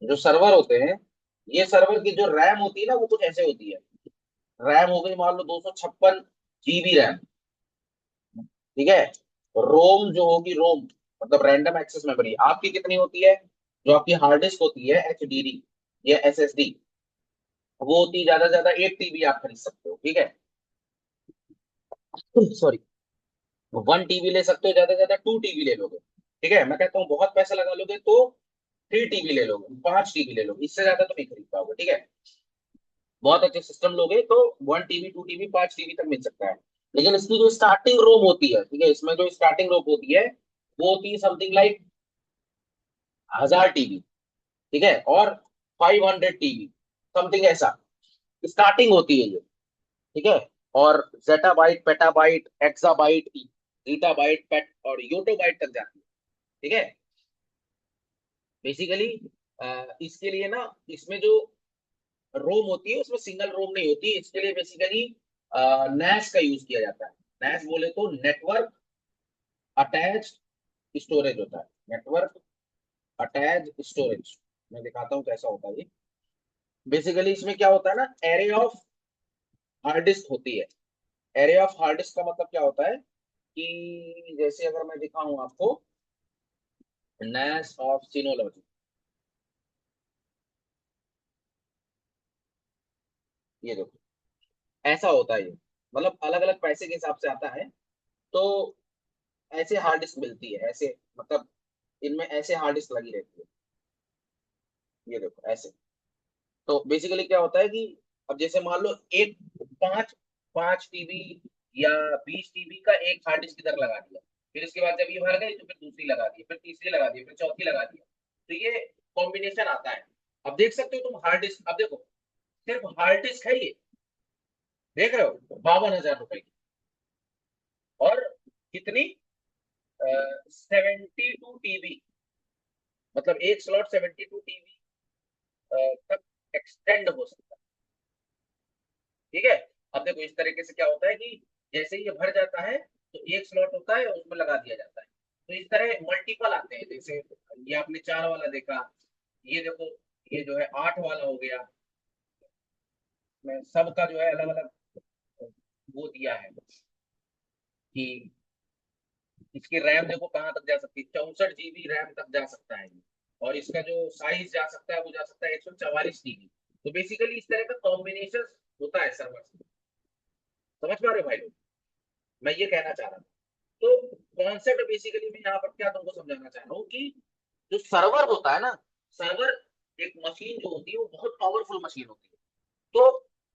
जो सर्वर होते हैं, ये सर्वर की जो रैम होती है ना, वो कुछ ऐसे होती है। रैम हो गई मान लो 256 GB रैम। ठीक है, रोम जो होगी, रोम मतलब रैंडम एक्सेस मेमोरी, आपकी कितनी होती है? जो आपकी हार्ड डिस्क होती है, HDD या SSD, वो होती है ज्यादा से ज्यादा 8 TB आप खरीद सकते हो। ठीक है, सॉरी, 1 TB ले सकते हो, ज्यादा से ज्यादा 2 TB ले लोगे। ठीक है, मैं कहता हूँ बहुत पैसा लगा लोगे तो 3 TB ले लोगे, 5 TB ले लोगे, इससे ज्यादा तो नहीं खरीद पाओगे। ठीक है, बहुत अच्छे सिस्टम लोगे तो 1 TB 2 TB 5 TB तक मिल सकता है। लेकिन इसकी जो स्टार्टिंग रोम होती है, ठीक है, इसमें जो स्टार्टिंग रोम होती है, वो होती है समथिंग लाइक 1000 TB। ठीक है, और 500 TB समथिंग ऐसा स्टार्टिंग होती है ये। ठीक है, और जेटाबाइट, पेटाबाइट, एक्साबाइट, गीटाबाइट, पेट और योटोबाइट तक जाती है। ठीक है, बेसिकली इसके लिए ना, इसमें जो रोम होती है उसमें सिंगल रोम नहीं होती, इसके लिए बेसिकली नैस का यूज किया जाता है। नैस बोले तो नेटवर्क अटैच स्टोरेज होता है, नेटवर्क अटैच स्टोरेज। मैं दिखाता हूँ कैसा होता है ये। बेसिकली इसमें क्या होता है ना, एरे ऑफ हार्ड डिस्क होती है। एरे ऑफ हार्ड डिस्क का मतलब क्या होता है कि जैसे अगर मैं दिखाऊं आपको, नैस ऑफ सिनोलॉजी, ये देखो ऐसा होता है ये, मतलब अलग अलग पैसे के हिसाब से आता है। तो ऐसे हार्ड डिस्क मिलती है, ऐसे मतलब इनमें ऐसे हार्ड डिस्क लगी रहती है, ये देखो ऐसे। तो बेसिकली क्या होता है कि अब जैसे मान लो एक पांच 5 TB या 20 TB का एक हार्ड डिस्क इधर लगा दिया, फिर इसके बाद जब ये भर गई तो फिर दूसरी लगा दी, फिर तीसरी लगा दी, फिर चौथी लगा दी, तो ये कॉम्बिनेशन आता है। अब देख सकते हो तुम हार्ड डिस्क, अब देखो सिर्फ हार्ड डिस्क है ये, देख रहे हो, 52,000 रुपए की। और कितनी? 72 TB, मतलब एक स्लॉट 72 TB तक एक्सटेंड हो सकता है। ठीक है, अब देखो इस तरीके से क्या होता है कि जैसे ही ये भर जाता है तो एक स्लॉट होता है उसमें लगा दिया जाता है। तो इस तरह मल्टीपल आते हैं, जैसे ये आपने 4 वाला देखा, ये देखो, ये जो है 8 वाला हो गया। मैं सबका जो है अलग अलग वो दिया है कि इसकी रैम देखो कहाँ तक जा सकती है, 64 GB रैम तक जा सकता है ये। और इसका जो साइज जा सकता है वो जा सकता है 144 TB। तो बेसिकली इस तरह का कॉम्बिनेशन होता है सर्वर। समझ पा रहे हो भाई लोग? मैं ये कहना चाह रहा हूँ। तो कॉन्सेप्ट बेसिकली मैं यहाँ पर क्या तुमको समझाना चाह रहा हूँ कि जो सर्वर होता है ना, सर्वर एक मशीन जो होती है वो बहुत पावरफुल मशीन होती है। तो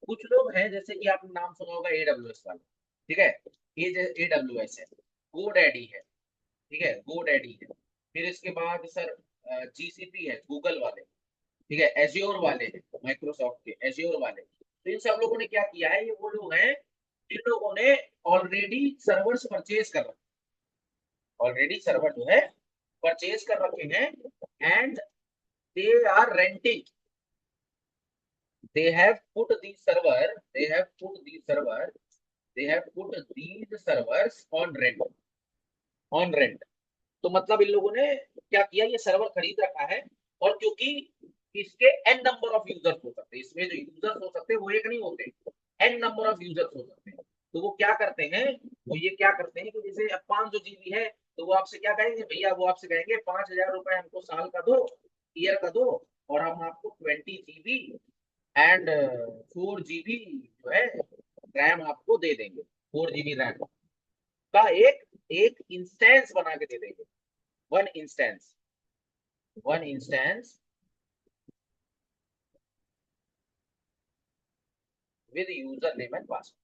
कुछ लोग हैं, जैसे कि आपने नाम सुना होगा AWS वाला। ठीक है, ये AWS है, GoDaddy है। ठीक है, GoDaddy है। फिर इसके बाद सर GCP है, गूगल वाले। ठीक है, एज्योर वाले हैं, माइक्रोसॉफ्ट के एज्योर वाले। तो इन सब लोगों ने क्या किया है, ये वो लोग हैं जिन लोगों ने ऑलरेडी सर्वर्स परचेज कर रखे हैं। ऑलरेडी सर्वर जो है परचेज कर रखे हैं, and they are renting, they have put these server they have put these server they have put these servers on rent। तो मतलब इन लोगों ने क्या किया, ये सर्वर खरीद रखा है, और क्योंकि इसके एन नंबर ऑफ यूजर्स हो सकते हैं, इसमें जो यूजर्स हो सकते हैं वो एक नहीं होते, एन नंबर ऑफ यूजर्स हो सकते हैं। तो वो क्या करते हैं, वो ये क्या करते हैं कि जैसे अब 500 GB है, तो वो आपसे क्या कहेंगे भैया, वो आपसे कहेंगे 5,000 रुपए हमको साल का दो, ईयर का दो, और हम आपको 20 GB एंड 4 GB जो है रैम आपको दे देंगे, 4 GB रैम का एक एक इंस्टेंस बना के दे देंगे, one instance, one instance with user name and password.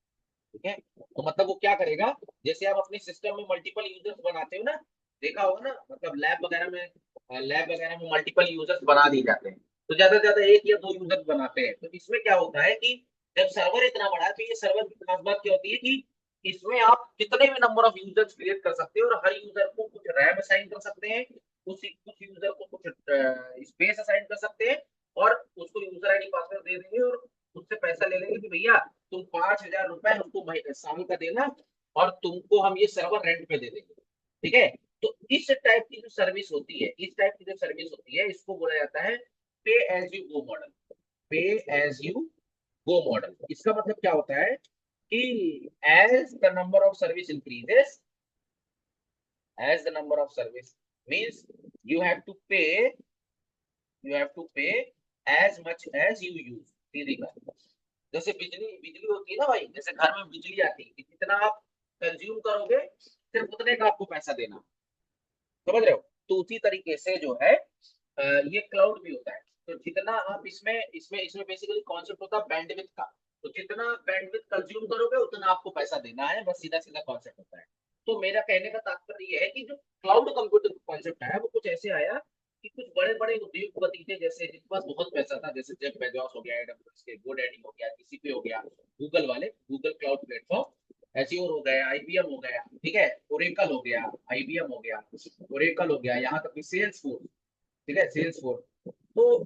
ठीक है, तो मतलब वो क्या करेगा, जैसे आप अपने सिस्टम में मल्टीपल यूजर्स बनाते हो ना, देखा होगा ना, मतलब लैब वगैरह में मल्टीपल यूजर्स बना दिए जाते हैं, तो ज्यादा से ज्यादा एक या दो यूजर्स बनाते हैं। तो इसमें क्या होता है कि जब सर्वर इतना बड़ा है, तो ये सर्वर की खास बात क्या होती है कि इसमें आप कितने भी नंबर ऑफ यूजर्स क्रिएट कर सकते हो, और हर यूजर को कुछ रैम असाइन कर सकते हैं, कुछ यूजर को कुछ स्पेस असाइन कर सकते हैं, और उसको यूजर आईडी पासवर्ड दे देंगे, और उससे पैसा ले लेंगे कि भैया तुम 5,000 रुपए हमको साल का देना, और तुमको हम ये सर्वर रेंट पे दे देंगे। ठीक है, तो इस टाइप की जो सर्विस होती है, इस टाइप की जो सर्विस होती है, इसको बोला जाता है pay as you go model. Pay as you go model, इसका मतलब क्या होता है कि as the number of service increases, as the number of service means you have to pay, you have to pay as much as you use। सीधी बात, जैसे बिजली बिजली होती है ना भाई, जैसे घर में बिजली आती है, जितना आप कंज्यूम करोगे सिर्फ उतने का आपको पैसा देना, समझ रहे हो। तो उसी तरीके से जो है ये क्लाउड भी होता है। तो जितना आप इसमें इसमें इसमें बेसिकली कॉन्सेप्ट होता है बैंडविड्थ का, तो जितना बैंडविड्थ कंज्यूम करोगे उतना आपको पैसा देना है, बस सीधा सीधा कॉन्सेप्ट होता है। तो मेरा कहने का तात्पर्य ये है कि जो क्लाउड कंप्यूटिंग कॉन्सेप्ट है वो कुछ ऐसे आया कि कुछ बड़े बड़े उद्योगपति थे, जैसे जिनके पास बहुत पैसा था, जैसे जेफ बेजोस हो गया, एडब्ल्यूएस के गोडैडी हो गया, जीसीपी हो गया, गूगल वाले, गूगल क्लाउड प्लेटफॉर्म, एज्योर हो गया, आईबीएम हो गया, ठीक है, ओरेकल हो गया, आईबीएम हो गया, ओरेकल हो गया, यहाँ तक कि सेल्स फोर्स, ठीक है, सेल्स फोर्स, तो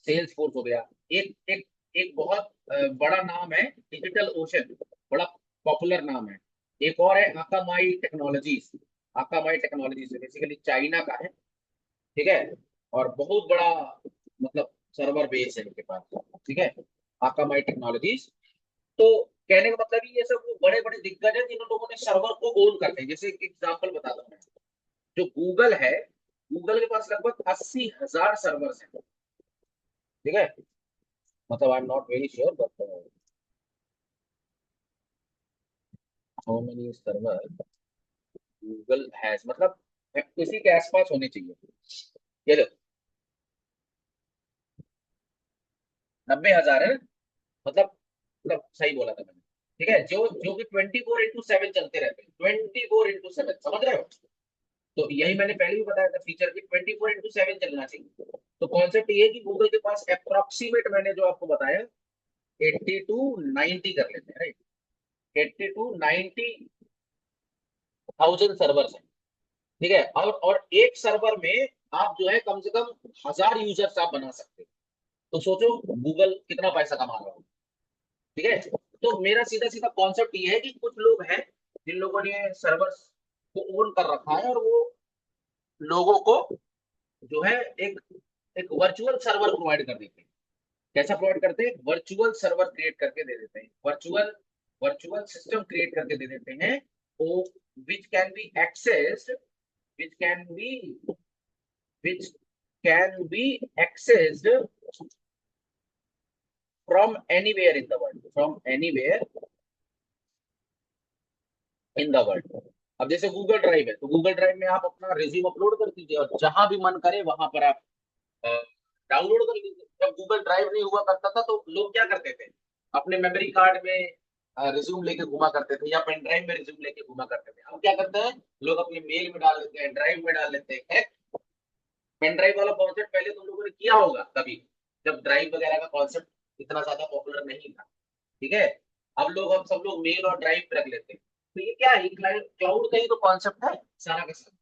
सेल्स फोर्स हो गया, एक एक एक बहुत बड़ा नाम है डिजिटल ओशन, बड़ा पॉपुलर नाम है। एक और है आकामाई टेक्नोलॉजीज, आकामाई टेक्नोलॉजीज बेसिकली चाइना का है, ठीक है, और बहुत बड़ा मतलब सर्वर बेस है इनके पास, ठीक है, आकामाई टेक्नोलॉजीज। तो कहने का मतलब ये सब वो बड़े बड़े दिग्गज है जिन लोगों ने सर्वर को ओन करते हैं। जैसे एक एग्जांपल बताता हूँ मैं, जो गूगल है, गूगल के पास लगभग 80,000 सर्वर्स हैं, ठीक है, मतलब I am not very sure but how many server Google has, मतलब किसी के आसपास होने चाहिए, ये लो 90,000 है ना, मतलब सही बोला था मैंने, ठीक है, जो जो कि 24/7 चलते रहते हैं, 24/7, समझ रहे हो। तो यही मैंने पहले भी बताया था फीचर की, 24/7 चलना चाहिए। तो कॉन्सेप्ट ये है कि गूगल के पास अप्रोक्सीमेट मैंने जो आपको बताया 80 to 90 कर लेते हैं, राइट, 80 to 90,000 सर्वर्स हैं, ठीक है, और एक सर्वर में आप जो है कम से कम 1,000 यूजर्स आप बना सकते हैं। तो सोचो गूगल कितना पैसा कमा रहा हो, ठीक है। तो मेरा सीधा सीधा कॉन्सेप्ट ये है कि कुछ लोग हैं जिन लोगों ने सर्वर्स को ओन कर रखा है, और वो लोगों को जो है एक एक वर्चुअल सर्वर प्रोवाइड कर देते हैं। कैसा प्रोवाइड करते हैं, वर्चुअल सर्वर क्रिएट करके दे देते हैं, वर्चुअल वर्चुअल सिस्टम क्रिएट करके दे देते हैं, वो which can be accessed, which can be which can be accessed from anywhere in the world, from anywhere in the world। अब जैसे गूगल ड्राइव है, तो गूगल ड्राइव में आप अपना रिज्यूम अपलोड कर दीजिए, और जहां भी मन करे वहां पर आप डाउनलोड कर लीजिए। जब गूगल ड्राइव नहीं हुआ करता था तो लोग क्या करते थे, अपने मेमोरी कार्ड में रिज्यूम लेके घुमा करते थे, या पेन ड्राइव में रिज्यूम लेके घुमा करते थे। अब क्या करते हैं लोग, अपने मेल में डाल देते हैं, ड्राइव में डाल देते हैं। पेन ड्राइव वाला कॉन्सेप्ट पहले तुम लोगों ने किया होगा कभी, जब ड्राइव वगैरह का कॉन्सेप्ट इतना ज्यादा पॉपुलर नहीं था, ठीक है। अब सब लोग मेल और ड्राइव पे रख लेते हैं। तो ये क्या है, क्लाउड का ही तो कॉन्सेप्ट है सारा का सारा,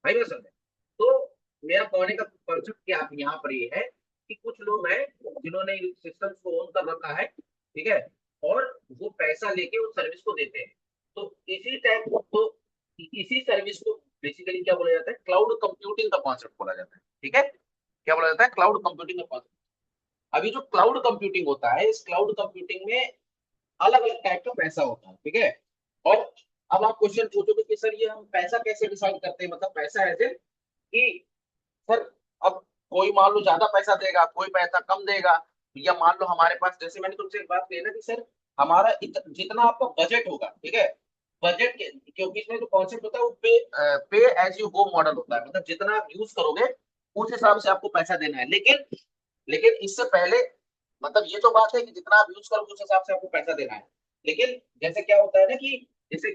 भाई बस समझे। तो मेरा कहने का कॉन्सेप्ट क्या यहाँ पर ये है कि कुछ लोग हैं जिन्होंने सिस्टम को ओन कर रखा है, ठीक है, और वो पैसा लेके उस सर्विस को देते हैं। तो इसी टाइप को, तो इसी सर्विस को बेसिकली क्या बोला जाता है, क्लाउड कंप्यूटिंग का कॉन्सेप्ट बोला जाता है, ठीक है। क्या बोला जाता है, क्लाउड कंप्यूटिंग का कॉन्सेप्ट। अभी जो क्लाउड कंप्यूटिंग होता है, इस क्लाउड कंप्यूटिंग में अलग अलग टाइप का पैसा होता है, ठीक है। और अब आप क्वेश्चन पूछोगे कि सर ये हम पैसा कैसे डिसाइड करते हैं, मतलब पैसा ऐसे कि सर, अब कोई मान लो ज्यादा पैसा देगा, कोई पैसा कम देगा, या मान लो हमारे पास, जैसे मैंने तुमसे एक बात कही ना कि सर हमारा जितना आपका बजट होगा, ठीक है, बजट के, क्योंकि इसमें जो कॉन्सेप्ट होता है वो पे एज यू गो मॉडल होता है, मतलब जितना आप यूज करोगे उस हिसाब से आपको पैसा देना है। लेकिन लेकिन इससे पहले, मतलब ये तो बात है कि जितना आप यूज करोगे उस हिसाब से आपको पैसा देना है। लेकिन जैसे क्या होता है ना कि जैसे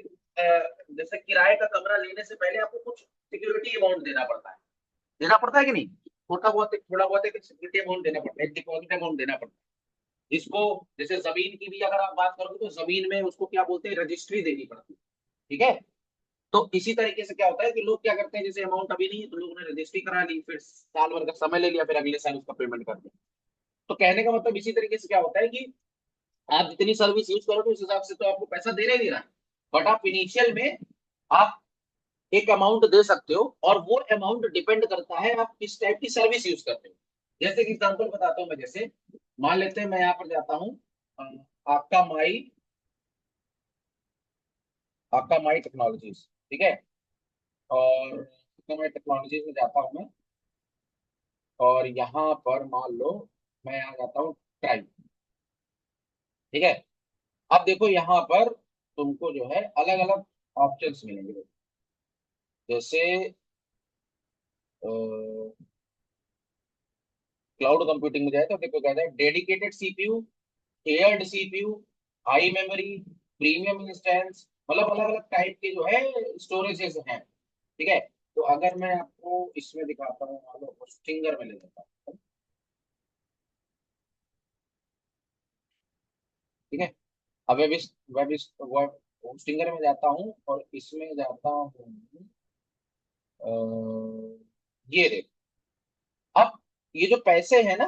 जैसे किराए का कमरा लेने से पहले आपको कुछ सिक्योरिटी अमाउंट देना पड़ता है कि नहीं, थोड़ा बहुत एक सिक्योरिटी अमाउंट देना पड़ता है, एक डिपॉजिट अमाउंट देना पड़ता है। इसको, जैसे जमीन की भी अगर आप बात करोगे तो जमीन में उसको क्या बोलते हैं, रजिस्ट्री देनी पड़ती है, ठीक है। तो इसी तरीके से क्या होता है कि लोग क्या करते हैं, जैसे अमाउंट अभी नहीं है तो लोगों ने रजिस्ट्री करा ली, फिर साल भर का समय ले लिया, फिर अगले साल उसका पेमेंट कर दिया। तो कहने का मतलब इसी तरीके से क्या होता है कि आप जितनी सर्विस यूज करोगे उस हिसाब से तो आपको पैसा देना ही देना है। बट आप इनिशियल में आप एक अमाउंट दे सकते हो, और वो अमाउंट डिपेंड करता है आप किस टाइप की सर्विस यूज करते हो। जैसे कि एग्जांपल बताता हूँ मैं, जैसे मान लेते हैं मैं यहाँ पर जाता हूँ, अ, आपका माई आपका माई टेक्नोलॉजीज, ठीक है, और आपका माई टेक्नोलॉजीज में जाता हूँ मैं, और यहाँ पर मान लो मैं यहाँ जाता हूँ टाइम, ठीक है। अब देखो यहाँ पर तुमको जो है अलग अलग ऑप्शंस मिलेंगे। जैसे क्लाउड कंप्यूटिंग में जाए तो देखो कहता है dedicated CPU, shared CPU, high memory, premium instance, मतलब अलग अलग टाइप के जो है स्टोरेजेस हैं, ठीक है। तो अगर मैं आपको इसमें दिखाता हूँ, मान लो स्टिंगर में ले लेता हूँ, ठीक है। अब वेब स्टिंगर में जाता हूँ और इसमें जाता हूँ, ये देख। अब ये जो पैसे है ना,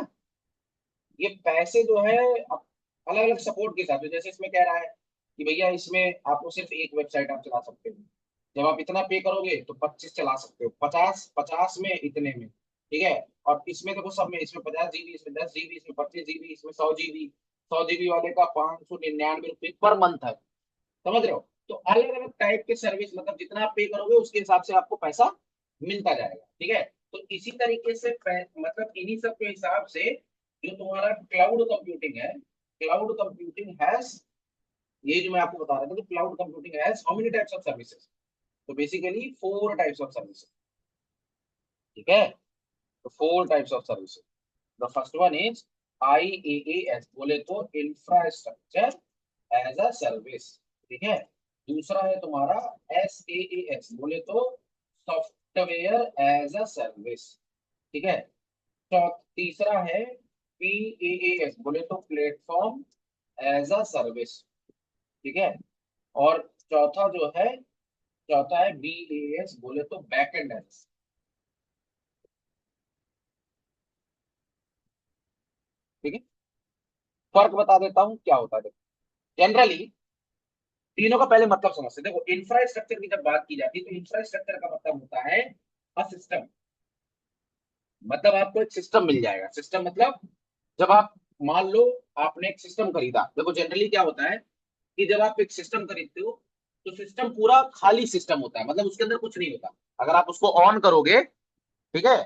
ये पैसे जो है अलग अलग सपोर्ट के हिसाब से, जैसे इसमें कह रहा है कि भैया इसमें आपको सिर्फ एक वेबसाइट आप चला सकते हो, जब आप इतना पे करोगे तो 25 चला सकते हो, 50 50 में इतने में, ठीक है। और इसमें देखो सब में, इसमें 50 जीबी, इसमें 10 जीबी, इसमें 25 जीबी, इसमें 100 जीबी, 100 जीबी वाले का 599 रुपये पर मंथ है, समझ रहे हो। तो अलग अलग टाइप के सर्विस, मतलब जितना आप पे करोगे उसके हिसाब से आपको पैसा मिलता जाएगा, ठीक है। तो इसी तरीके से मतलब इन्हीं सब के हिसाब से जो तुम्हारा क्लाउड कंप्यूटिंग है, क्लाउड कंप्यूटिंग हैज, ये जो मैं आपको बता रहा था कि cloud computing has how many types of services. तो बेसिकली 4 टाइप्स ऑफ सर्विसेज, ठीक है। तो 4 types of services. The first one is IaaS, बोले तो इंफ्रास्ट्रक्चर एज अ सर्विस, ठीक है। दूसरा है तुम्हारा SaaS, बोले तो सॉफ्टवेयर एज अ सर्विस, ठीक है। तीसरा है PaaS, बोले तो प्लेटफॉर्म एज अ सर्विस, ठीक है। और चौथा है BaaS, बोले तो बैक एंड एज, ठीक है। फर्क बता देता हूँ क्या होता है। जनरली तीनों का पहले मतलब समझते हैं। देखो इंफ्रास्ट्रक्चर की जब बात की जाती है तो इंफ्रास्ट्रक्चर का मतलब होता है अ सिस्टम, मतलब आपको एक सिस्टम मिल जाएगा। सिस्टम मतलब जब आप, मान लो आपने एक सिस्टम खरीदा, देखो जनरली क्या होता है कि जब आप एक सिस्टम खरीदते हो तो सिस्टम पूरा खाली सिस्टम होता है, मतलब उसके अंदर कुछ नहीं होता। अगर आप उसको ऑन करोगे, ठीक है,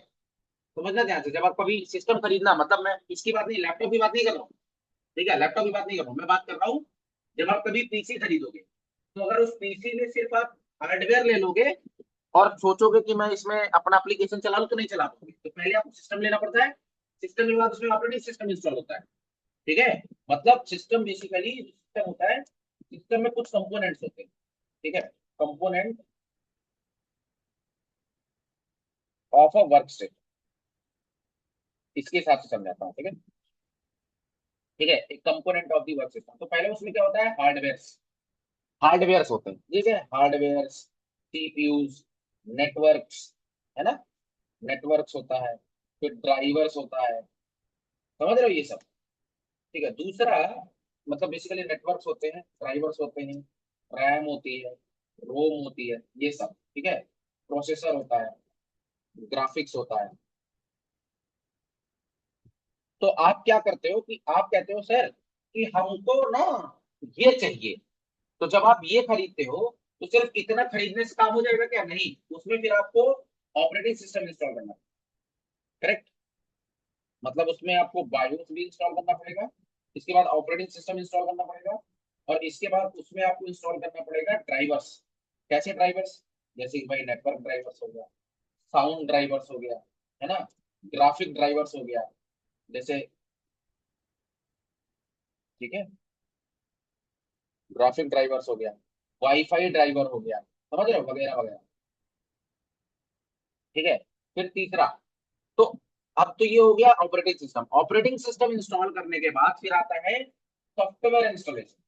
समझना ध्यान से, जब आप कभी सिस्टम खरीदना, मतलब मैं इसकी बात नहीं, लैपटॉप की बात नहीं कर रहा हूँ, ठीक है, लैपटॉप की बात नहीं कर रहा हूँ, मैं बात कर रहा हूँ जब आप कभी पीसी खरीदोगे, तो अगर उस पीसी में सिर्फ आप हार्डवेयर ले लोगे और सोचोगे कि मैं इसमें अपना एप्लीकेशन चला लूं, तो नहीं चला पाओगे। तो पहले आपको सिस्टम लेना पड़ता है, सिस्टम के बाद उसमें ऑपरेटिंग सिस्टम इंस्टॉल होता है, ठीक है। मतलब सिस्टम बेसिकली सिस्टम होता है, सिस्टम में कुछ कंपोनेंट्स होते हैं, ठीक है, component of a work state, इसके हिसाब से समझाता हूँ, ठीक है। ठीक है, एक component of the work system, तो पहले उसमें क्या होता है, हार्डवेयर, हार्डवेयर्स होते हैं, ठीक है, हार्डवेयर्स, सीपीयूज, नेटवर्क्स, है ना, नेटवर्क्स होता है, फिर ड्राइवर्स होता है, समझ रहे हो ये सब। ठीक है, दूसरा मतलब बेसिकली नेटवर्क्स होते हैं, ड्राइवर्स होते हैं, रैम होती है, रोम होती है, ये सब, ठीक है, प्रोसेसर होता है, ग्राफिक्स होता है। तो आप क्या करते हो कि आप कहते हो सर कि हमको ना ये चाहिए, तो जब आप ये खरीदते हो तो सिर्फ इतना खरीदने से काम हो जाएगा क्या? नहीं, उसमें फिर आपको ऑपरेटिंग सिस्टम इंस्टॉल करना, करेक्ट, मतलब उसमें आपको बायोस भी इंस्टॉल करना पड़ेगा, इसके बाद ऑपरेटिंग सिस्टम इंस्टॉल करना पड़ेगा, और इसके बाद उसमें आपको इंस्टॉल करना पड़ेगा ड्राइवर्स। कैसे ड्राइवर्स? जैसे कि भाई नेटवर्क ड्राइवर्स हो गया, साउंड ड्राइवर्स हो गया, है ना, ग्राफिक ड्राइवर्स हो गया, जैसे, ठीक है, ग्राफिक ड्राइवर्स हो गया, वाईफाई ड्राइवर हो गया, समझ रहे हो, वगैरह वगैरह, ठीक है। फिर तीसरा, तो अब तो ये हो गया operating system. Operating system install करने के बाद फिर आता है सॉफ्टवेयर इंस्टॉलेशन।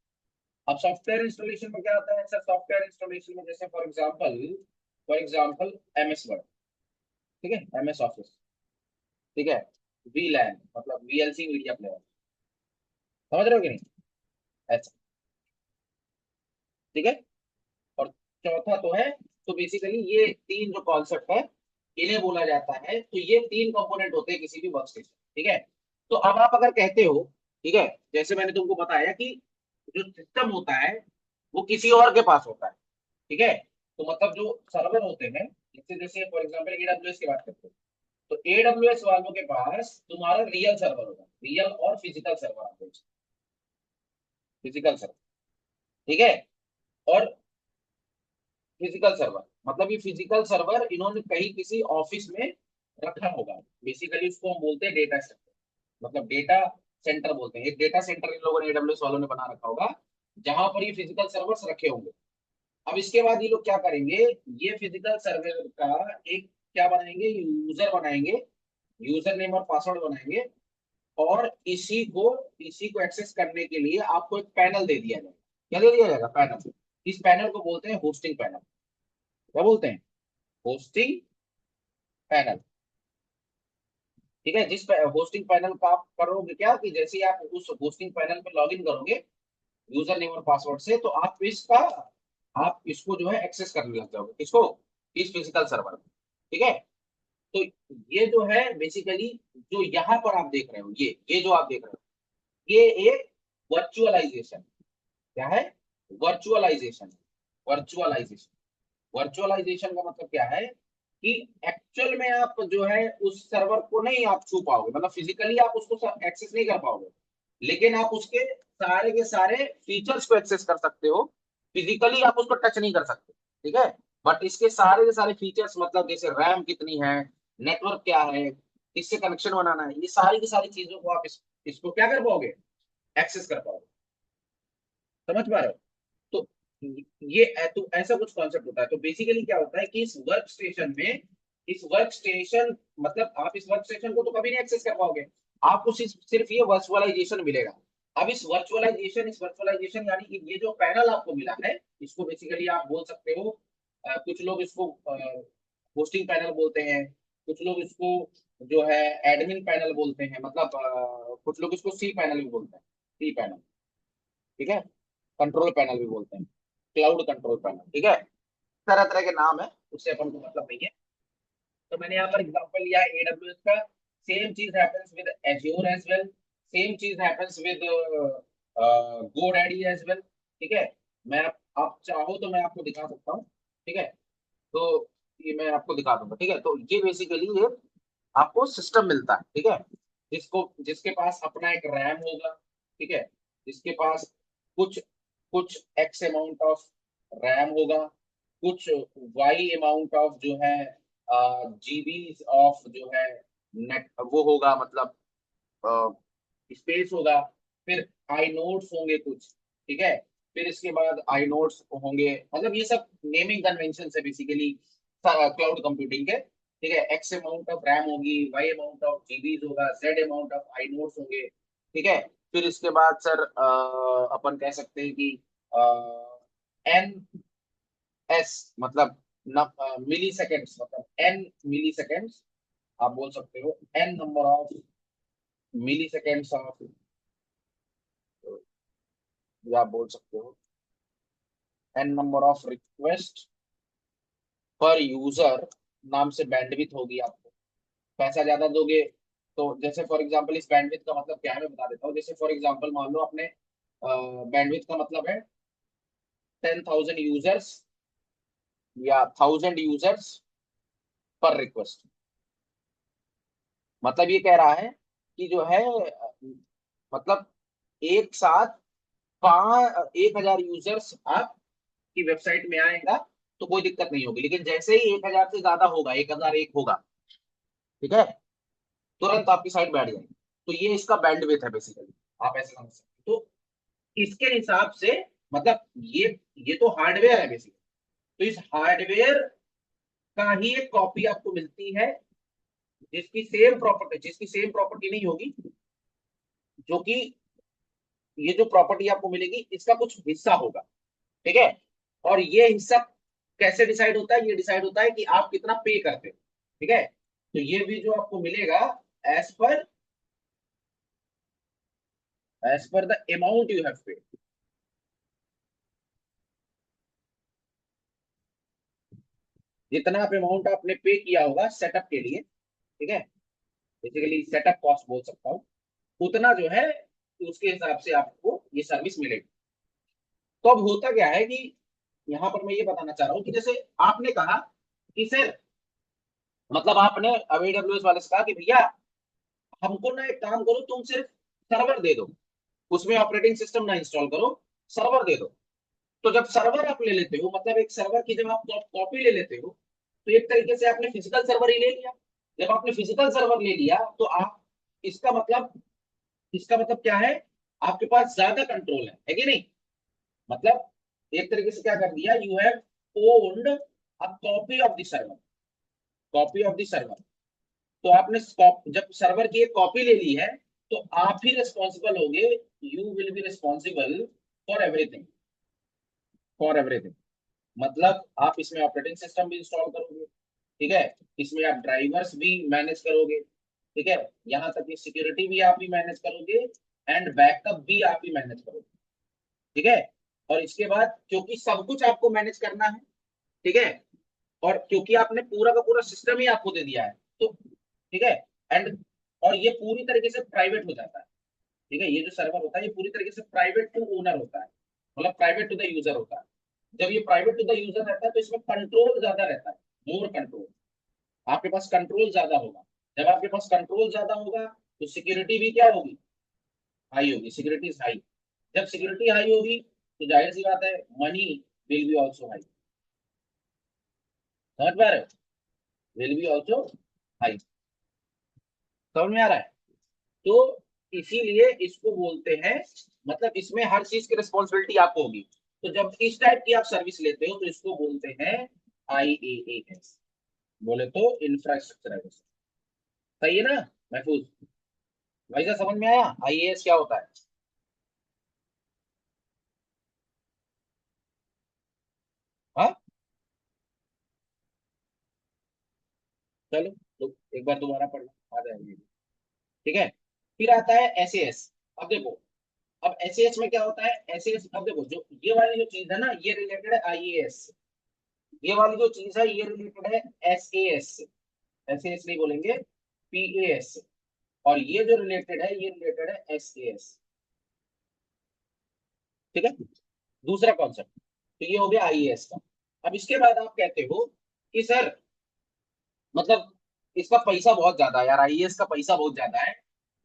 अब सॉफ्टवेयर इंस्टॉलेशन में क्या आता है सर? सॉफ्टवेयर इंस्टॉलेशन में जैसे फॉर एग्जांपल एमएस वर्ड, ठीक है, एमएस ऑफिस, ठीक है, वीलैन मतलब वीएलसी मीडिया प्लेयर, समझ रहे हो कि नहीं, ऐसा, ठीक है। और चौथा तो है, तो बेसिकली ये तीन जो कॉन्सेप्ट है इन्हें बोला जाता है, तो ये तीन कंपोनेंट होते हैं किसी भी वर्क स्टेशन, ठीक है। तो अब आप अगर कहते हो, ठीक है, जैसे मैंने तुमको बताया कि जो सिस्टम होता है वो किसी और के पास होता है, ठीक है, तो मतलब जो सर्वर होते हैं, जैसे जैसे फॉर एग्जाम्पल एडब्ल्यूएस की बात करते हो, तो एडब्ल्यूएस वालों के पास तुम्हारा रियल सर्वर होगा, रियल और फिजिकल सर्वर, आपको फिजिकल सर्वर, ठीक है। और फिजिकल सर्वर मतलब ये फिजिकल सर्वर इन्होंने कहीं किसी ऑफिस में रखा होगा, बेसिकली उसको हम बोलते हैं डेटा सेंटर, मतलब डेटा सेंटर बोलते हैं, एक डेटा सेंटर इन लोगों ने एडब्ल्यूएस वालों ने बना रखा होगा जहां पर ये फिजिकल सर्वर्स रखे होंगे। अब इसके बाद ये लोग क्या करेंगे, ये फिजिकल सर्वर का एक क्या बनाएंगे, यूजर बनाएंगे, यूजर नेम और पासवर्ड बनाएंगे, और इसी को एक्सेस करने के लिए आपको एक पैनल दे दिया जाएगा। क्या दे दिया जाएगा? पैनल। इस पैनल को बोलते हैं होस्टिंग पैनल। क्या बोलते हैं? होस्टिंग पैनल, ठीक है। जिस होस्टिंग पैनल का आप करोगे क्या कि जैसे ही आप उस होस्टिंग पैनल पर लॉगिन करोगे यूजर नेम और पासवर्ड से, तो आप इसको जो है एक्सेस करने लग जाओगे, किसको? इस फिजिकल सर्वर, ठीक है। तो ये जो है बेसिकली, जो यहाँ पर आप देख रहे हो, ये जो आप देख रहे हो, ये एक वर्चुअलाइजेशन, क्या है? वर्चुअलाइजेशन, वर्चुअलाइजेशन, वर्चुअलाइजेशन का मतलब क्या है कि एक्चुअल में आप जो है उस सर्वर को नहीं आप छू पाओगे, मतलब फिजिकली आप उसको एक्सेस नहीं कर पाओगे, लेकिन आप उसके सारे के सारे फीचर्स को एक्सेस कर सकते हो, फिजिकली आप उसको टच नहीं कर सकते, ठीक है। बट इसके सारे के सारे फीचर्स, मतलब जैसे रैम कितनी है, नेटवर्क क्या है, किससे कनेक्शन बनाना है, ये सारी की सारी चीजों को आप इसको क्या कर पाओगे? एक्सेस कर पाओगे, समझ पा रहे हो? तो ये तो ऐसा कुछ कॉन्सेप्ट होता है। तो बेसिकली क्या होता है कि इस वर्क स्टेशन मतलब आप इस वर्क स्टेशन को तो कभी नहीं एक्सेस कर पाओगे, आपको सिर्फ ये वर्चुअलाइजेशन मिलेगा। अब इस वर्चुअलाइजेशन यानी कि ये जो पैनल आपको मिला है, इसको बेसिकली आप बोल सकते हो, कुछ लोग इसको होस्टिंग पैनल बोलते हैं, कुछ लोग इसको जो है एडमिन पैनल बोलते हैं, मतलब कुछ लोग इसको सी पैनल भी बोलते हैं, सी पैनल, ठीक है, कंट्रोल पैनल भी बोलते हैं, क्लाउड कंट्रोल पैनल, ठीक है, तरह तरह के नाम है, उससे अपन को मतलब नहीं है। तो मैंने यहाँ पर एग्जांपल लिया एडब्ल्यूएस का। सेम चीज happens with Azure as well, same चीज happens with GoDaddy as well, ठीक है। आप चाहो तो मैं आपको दिखा सकता हूँ, ठीक है, तो ये मैं आपको दिखा दूंगा, ठीक है। तो ये बेसिकली ये आपको सिस्टम मिलता है, ठीक है, जिसके पास अपना एक रैम होगा, ठीक है, जिसके पास कुछ कुछ एक्स अमाउंट ऑफ रैम होगा, कुछ वाई अमाउंट ऑफ जो है जीबी ऑफ जो है नेट वो होगा, मतलब स्पेस होगा, फिर आई नोड्स होंगे कुछ, ठीक है, फिर इसके बाद आई नोड्स होंगे, मतलब ये सब नेमिंग कन्वेंशन है बेसिकली क्लाउड कंप्यूटिंग के, ठीक है। एक्स अमाउंट ऑफ रैम होगी, वाई अमाउंट ऑफ जीबीज होगा, Z amount of I nodes होंगे, ठीक है। फिर इसके बाद सर अपन कह सकते हैं कि एन एस मतलब मिली सेकेंड्स, मतलब एन मिली सेकेंड्स, आप बोल सकते हो N number of milliseconds of, या आप बोल सकते हो N number of request per user नाम से बैंडविड्थ होगी आपको। पैसा ज्यादा दोगे तो, जैसे फॉर एग्जांपल इस बैंडविड्थ का मतलब क्या है मैं बता देता हूँ। जैसे फॉर एग्जांपल मान लो आपने बैंडविड्थ का मतलब है 10,000 यूजर्स या 1,000 यूजर्स पर रिक्वेस्ट। मतलब ये कह रहा है कि जो है मतलब एक साथ 1,000 यूजर्स आपकी वेबसाइट में आएगा तो कोई दिक्कत नहीं होगी, लेकिन जैसे ही 1,000 से ज्यादा होगा, 1,001 होगा, ठीक है, तुरंत आपकी साइट बैठ जाएगी। तो ये इसका बैंडविड्थ है बेसिकली, आप ऐसे समझ सकते हो। तो इसके हिसाब से मतलब ये तो हार्डवेयर है बेसिकली। तो इस हार्डवेयर का ही एक कॉपी आपको मिलती है जिसकी सेम प्रॉपर्टी नहीं होगी, जो कि ये जो प्रॉपर्टी आपको मिलेगी इसका कुछ हिस्सा होगा, ठीक है। और ये हिस्सा कैसे डिसाइड होता है? ये डिसाइड होता है कि आप कितना पे करते हो, ठीक है। तो ये भी जो आपको मिलेगा as per the amount you have paid, जितना आप अमाउंट आपने पे किया होगा सेटअप के लिए, ठीक है, बेसिकली सेटअप कॉस्ट बोल सकता हूँ, उतना जो है उसके हिसाब से आपको ये सर्विस मिलेगी। तो अब होता क्या है कि यहाँ पर मैं ये बताना चाह रहा हूँ कि जैसे आपने कहा कि सर, मतलब आपने अब AWS वाले से कहा कि भैया हमको ना एक काम करो, तुम सिर्फ सर्वर दे दो, उसमें ऑपरेटिंग सिस्टम ना इंस्टॉल करो, सर्वर दे दो। तो जब सर्वर आप ले लेते हो, मतलब एक सर्वर की जब आप कॉपी ले लेते हो, तो एक तरीके से आपने फिजिकल सर्वर ही ले लिया। जब आपने फिजिकल सर्वर ले लिया तो आप इसका मतलब इसका मतलब क्या है? आपके पास ज्यादा कंट्रोल है कि नहीं? मतलब एक तरीके से क्या कर दिया, you have owned a copy of the server, copy of the server. तो आपने जब सर्वर की एक कॉपी ले ली है तो आप ही रिस्पॉन्सिबल होगे, you will be responsible for everything, for everything. मतलब आप इसमें ऑपरेटिंग सिस्टम भी इंस्टॉल करोगे, ठीक है, इसमें आप ड्राइवर्स भी मैनेज करोगे, ठीक है, यहाँ तक कि सिक्योरिटी भी आप ही मैनेज करोगे एंड बैकअप भी आप ही मैनेज करोगे, ठीक है। और इसके बाद क्योंकि सब कुछ आपको मैनेज करना है, ठीक है, और क्योंकि आपने पूरा का पूरा सिस्टम ही आपको दे दिया है, तो ठीक है, एंड और ये पूरी तरीके से प्राइवेट हो जाता है, ठीक है। ये जो सर्वर होता है ये पूरी तरीके से प्राइवेट टू ओनर होता है, मतलब प्राइवेट टू द यूजर होता है। जब ये प्राइवेट टू द यूजर रहता है तो इसमें कंट्रोल ज्यादा रहता है, मोर कंट्रोल, आपके पास कंट्रोल ज्यादा होगा। जब आपके पास कंट्रोल ज्यादा होगा तो सिक्योरिटी भी क्या होगी? हाई होगी, सिक्योरिटी इज हाई। जब सिक्योरिटी हाई होगी तो जाहिर सी बात है money will be also high. समझ पा रहे हो? Will be also high. समझ में आ रहा है? तो इसीलिए इसको बोलते हैं, मतलब इसमें हर चीज की रिस्पॉन्सिबिलिटी आपको होगी। तो जब इस टाइप की आप सर्विस लेते हो तो इसको बोलते हैं IaaS, बोले तो इंफ्रास्ट्रक्चर एज। सही है ना महफूज? भाई साहब समझ में आया IaaS क्या होता है? हाँ, चलो तो एक बार दोबारा पढ़ना आ जाएगी, ठीक है। फिर आता है SAS। अब देखो, अब SAS में क्या होता है? SAS, अब देखो जो ये वाली जो चीज है ना ये रिलेटेड है IaaS, ये वाली जो चीज है ये रिलेटेड है SAS, SAS नहीं बोलेंगे, PAS। और ये जो रिलेटेड है ये रिलेटेड है SAS, ठीक है, दूसरा कॉन्सेप्ट। तो ये हो गया IAS का। अब इसके बाद आप कहते हो कि सर, मतलब इसका पैसा बहुत ज्यादा है यार, IAS का पैसा बहुत ज्यादा है।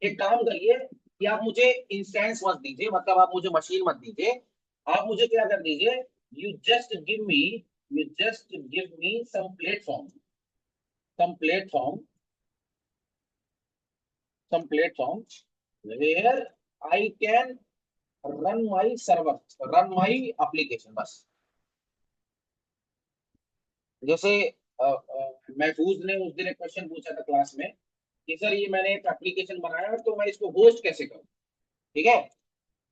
एक काम करिए कि आप मुझे इंस्टेंस मत दीजिए, मतलब आप मुझे मशीन मत दीजिए, आप मुझे क्या कर दीजिए, you just give me you just give me some platform some platform where I can run my application बस। जैसे महफूज ने उस दिन एक क्वेश्चन पूछा था क्लास में कि सर ये मैंने एक एप्लीकेशन बनाया तो मैं इसको होस्ट कैसे करूँ, ठीक है,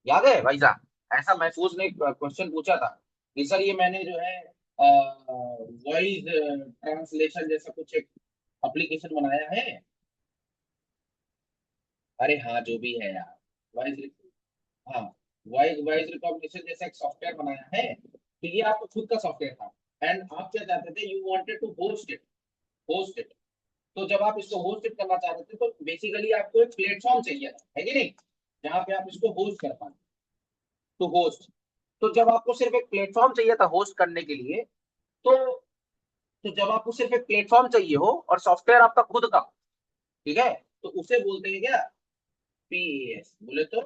याद है भाई साहब? ऐसा महफूज ने क्वेश्चन पूछा था। कि सर ये मैंने जो है वॉइस ट्रांसलेशन जैसा कुछ एक एप्लीकेशन बनाया है। अरे हाँ, जो भी है यार, वॉइस, हाँ, वॉइस वॉइस रिकॉग्निशन जैसा एक सॉफ्टवेयर बनाया है, तो ये आपका खुद का सॉफ्टवेयर था। एंड आप क्या चाहते थे, you wanted to host it. तो जब आप इसको होस्ट इट करना चाहते थे, तो बेसिकली आपको एक प्लेटफॉर्म चाहिए था, है कि नहीं, जहाँ पे आप इसको होस्ट कर पाए। तो होस्ट, तो जब आपको सिर्फ एक प्लेटफॉर्म चाहिए था होस्ट करने के लिए, तो जब आपको सिर्फ एक प्लेटफॉर्म चाहिए हो और सॉफ्टवेयर आपका खुद का, ठीक है, तो उसे बोलते हैं क्या, पीएएस, बोले तो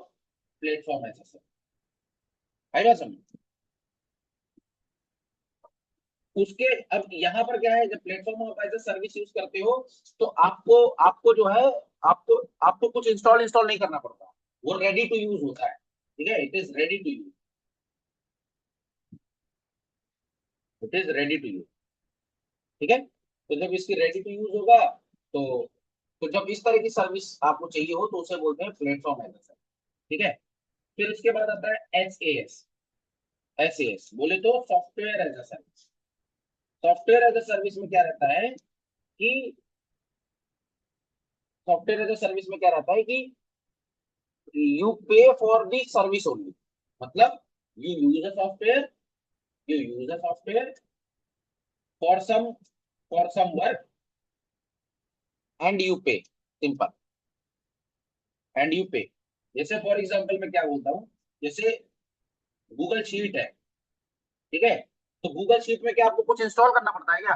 प्लेटफॉर्म एज ए, आएगा समझ। उसके अब यहाँ पर क्या है, जब प्लेटफॉर्म आप एज ए सर्विस यूज करते हो, तो आपको आपको जो है, आपको आपको कुछ इंस्टॉल इंस्टॉल नहीं करना पड़ता, वो रेडी टू यूज होता है, ठीक है, it is ready to use, ठीक है। तो जब इसकी रेडी टू यूज होगा, तो जब इस तरह की सर्विस आपको चाहिए हो, तो उसे बोलते हैं प्लेटफॉर्म एज ए सर्विस, ठीक है। फिर इसके बाद आता है एस ए एस, बोले तो software as a service. Software as a service में क्या रहता है कि सॉफ्टवेयर एज ए सर्विस में क्या रहता है कि you pay for the service only, मतलब you use a software, you use a software for some work, and you pay, simple, and you pay. जैसे फॉर एग्जांपल मैं क्या बोलता हूँ, जैसे गूगल शीट है, ठीक है, तो गूगल शीट में क्या आपको कुछ इंस्टॉल करना पड़ता है क्या?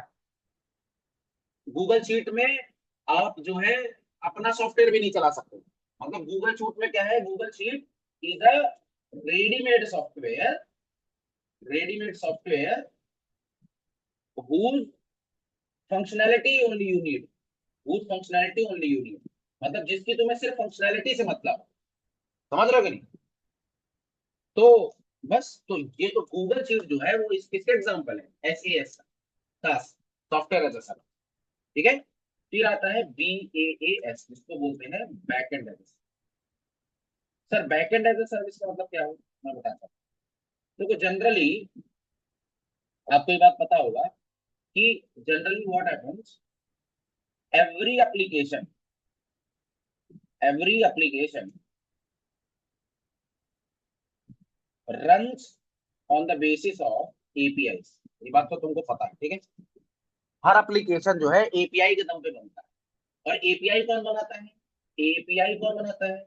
गूगल शीट में आप जो है अपना सॉफ्टवेयर भी नहीं चला सकते, मतलब गूगल शीट में क्या है, Google sheet is a readymade software, readymade software whose functionality only you need, whose functionality only you need, मतलब जिसकी तुम्हें सिर्फ फंक्शनैलिटी से मतलब, समझ रहे हो कि नहीं? तो बस, तो ये तो गूगल शीट जो है वो इसके एग्जांपल है, एस ए एस का, सॉफ्टवेयर एज अ, ठीक है। फिर आता है BaaS, जिसको बोलते हैं backend as a. Sir backend as a service का मतलब क्या हो, मैं बताता हूँ। देखो जनरली आपको ये बात पता होगा कि generally what happens, every application every application runs on the basis of APIs, ये बात तो तुमको पता है, ठीक है। हर एप्लीकेशन जो है एपीआई के दम पे बनता है। और एपीआई कौन बनाता है, एपीआई कौन बनाता है,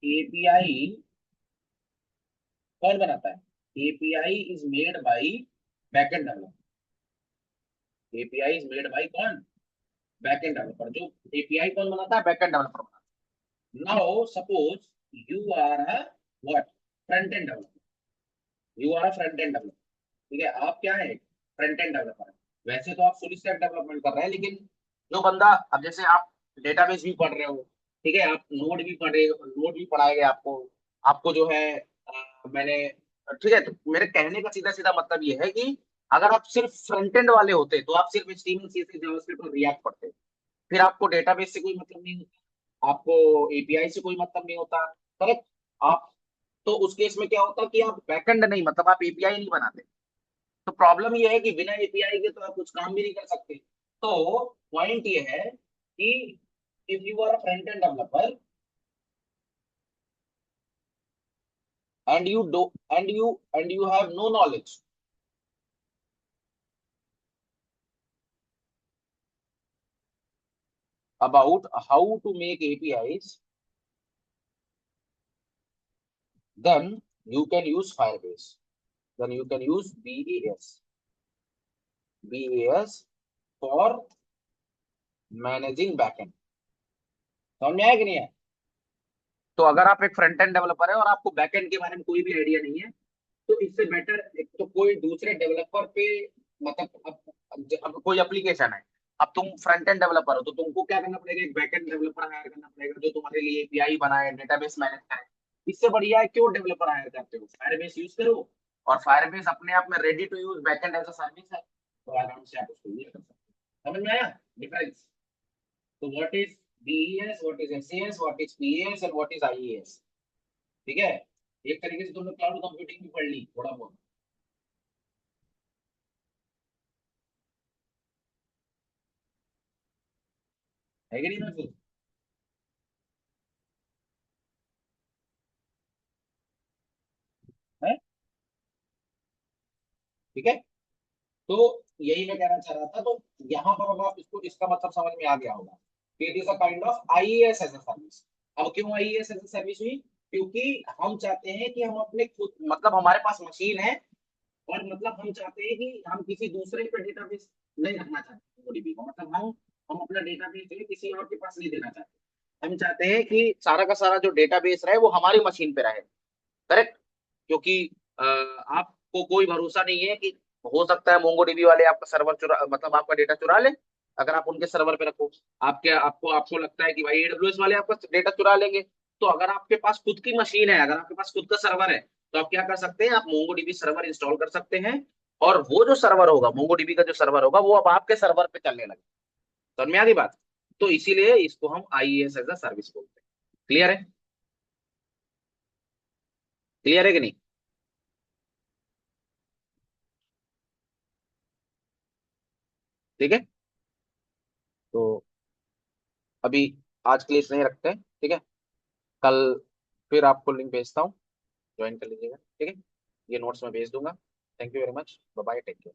एपीआई कौन बनाता है, API is made by backend developer, API is made by कौन, बैकएंड डेवलपर। जो एपीआई कौन बनाता है, बैकएंड डेवलपर बनाता है। Now suppose you are a what, front end developer, you are a front end developer, ठीक है, आप क्या है, फ्रंट एंड डेवलपर है। वैसे तो आप फुल स्टैक डेवलपमेंट कर रहे हैं, लेकिन जो बंदा, अब जैसे आप डेटाबेस भी पढ़ रहे हो, ठीक है, आप नोड भी पढ़ रहे हो, नोड भी पढ़ाए गए आपको, आपको जो है मैंने, ठीक है, तो मेरे कहने का सीधा सीधा मतलब ये है कि अगर आप सिर्फ फ्रंट एंड वाले होते, तो आप सिर्फ HTML CSS जावास्क्रिप्ट और रिएक्ट पढ़ते, फिर आपको डेटाबेस से कोई मतलब नहीं होता, आपको एपीआई से कोई मतलब नहीं होता, करेक्ट। आप, तो उस केस में क्या होता कि आप बैकएंड नहीं, मतलब आप एपीआई नहीं बनाते। तो प्रॉब्लम ये है कि बिना एपीआई के तो आप कुछ काम भी नहीं कर सकते। तो पॉइंट ये है कि if you are a front end developer and you do and you have no knowledge about how to make APIs, then you can use Firebase. Then you can use BAS for managing backend. समझ में आया कि नहीं है? तो अगर आप एक फ्रंट एंड डेवलपर है और आपको बैकएंड के बारे में कोई भी आइडिया नहीं है, तो इससे बेटर एक तो कोई दूसरे डेवलपर पे, मतलब अब कोई एप्लीकेशन है, अब तुम फ्रंट एंड डेवलपर हो, तो तुमको क्या करना पड़ेगा, एक बैकएंड डेवलपर हायर करना पड़ेगा जो तुम्हारे लिए एपीआई बनाए, डेटाबेस मैनेज करे। इससे बढ़िया है क्यों डेवलपर हायर करते हो, फायरबेस यूज करो, और फायरबेस अपने आप में ready to use backend as a service है, तो आराम से आप उसको यूज कर सकते हो। समझ में आया डिफरेंस? तो what is BeES, what is SAS, what is PaaS and what is IAS, ठीक है। एक तरीके से तुमने क्लाउड कंप्यूटिंग भी पढ़ ली थोड़ा बहुत। है कि नहीं महसूस? है, ठीक है। तो यही मैं कहना चाह रहा था। तो यहाँ पर अब आप इसको, इसका मतलब समझ में आ गया होगा कि it is a kind of IAS as a service. अब क्यों आईएएस एज अ सर्विस हुई? क्योंकि हम चाहते हैं कि हम अपने खुद, मतलब हमारे पास मशीन है, और मतलब हम चाहते हैं कि हम किसी दूसरे पे डेटाबेस नहीं रखना चाहते ओडीबी को, मतलब हम अपना डेटाबेस जो है किसी और के पास नहीं देना चाहते। हम चाहते हैं कि सारा का सारा जो डेटाबेस रहे वो हमारी मशीन पे रहे। करेक्ट। क्योंकि आपको कोई भरोसा नहीं है कि हो सकता है मोंगोडीबी वाले आपका सर्वर चुरा, मतलब आपका डेटा चुरा ले। अगर आप उनके सर्वर पे रखो, आपके आपको आपको लगता है कि भाई एडब्ल्यूएस वाले आपका डेटा चुरा लेंगे। तो अगर आपके पास खुद की मशीन है, अगर आपके पास खुद का सर्वर है, तो आप क्या कर सकते हैं, आप मोंगोडीबी सर्वर इंस्टॉल कर सकते हैं। और वो जो सर्वर होगा, मोंगोडीबी का जो सर्वर होगा, वो अब आपके सर्वर पे चलने लगे। समझ में आ गई बात? तो इसीलिए इसको हम आईएएस एज अ सर्विस बोलते हैं। क्लियर है? क्लियर है कि नहीं? ठीक है। तो अभी आज के लिए इतना ही रखते हैं, ठीक है। कल फिर आपको लिंक भेजता हूँ, ज्वाइन कर लीजिएगा, ठीक है। ये नोट्स मैं भेज दूंगा। Thank you very much, bye bye, take care.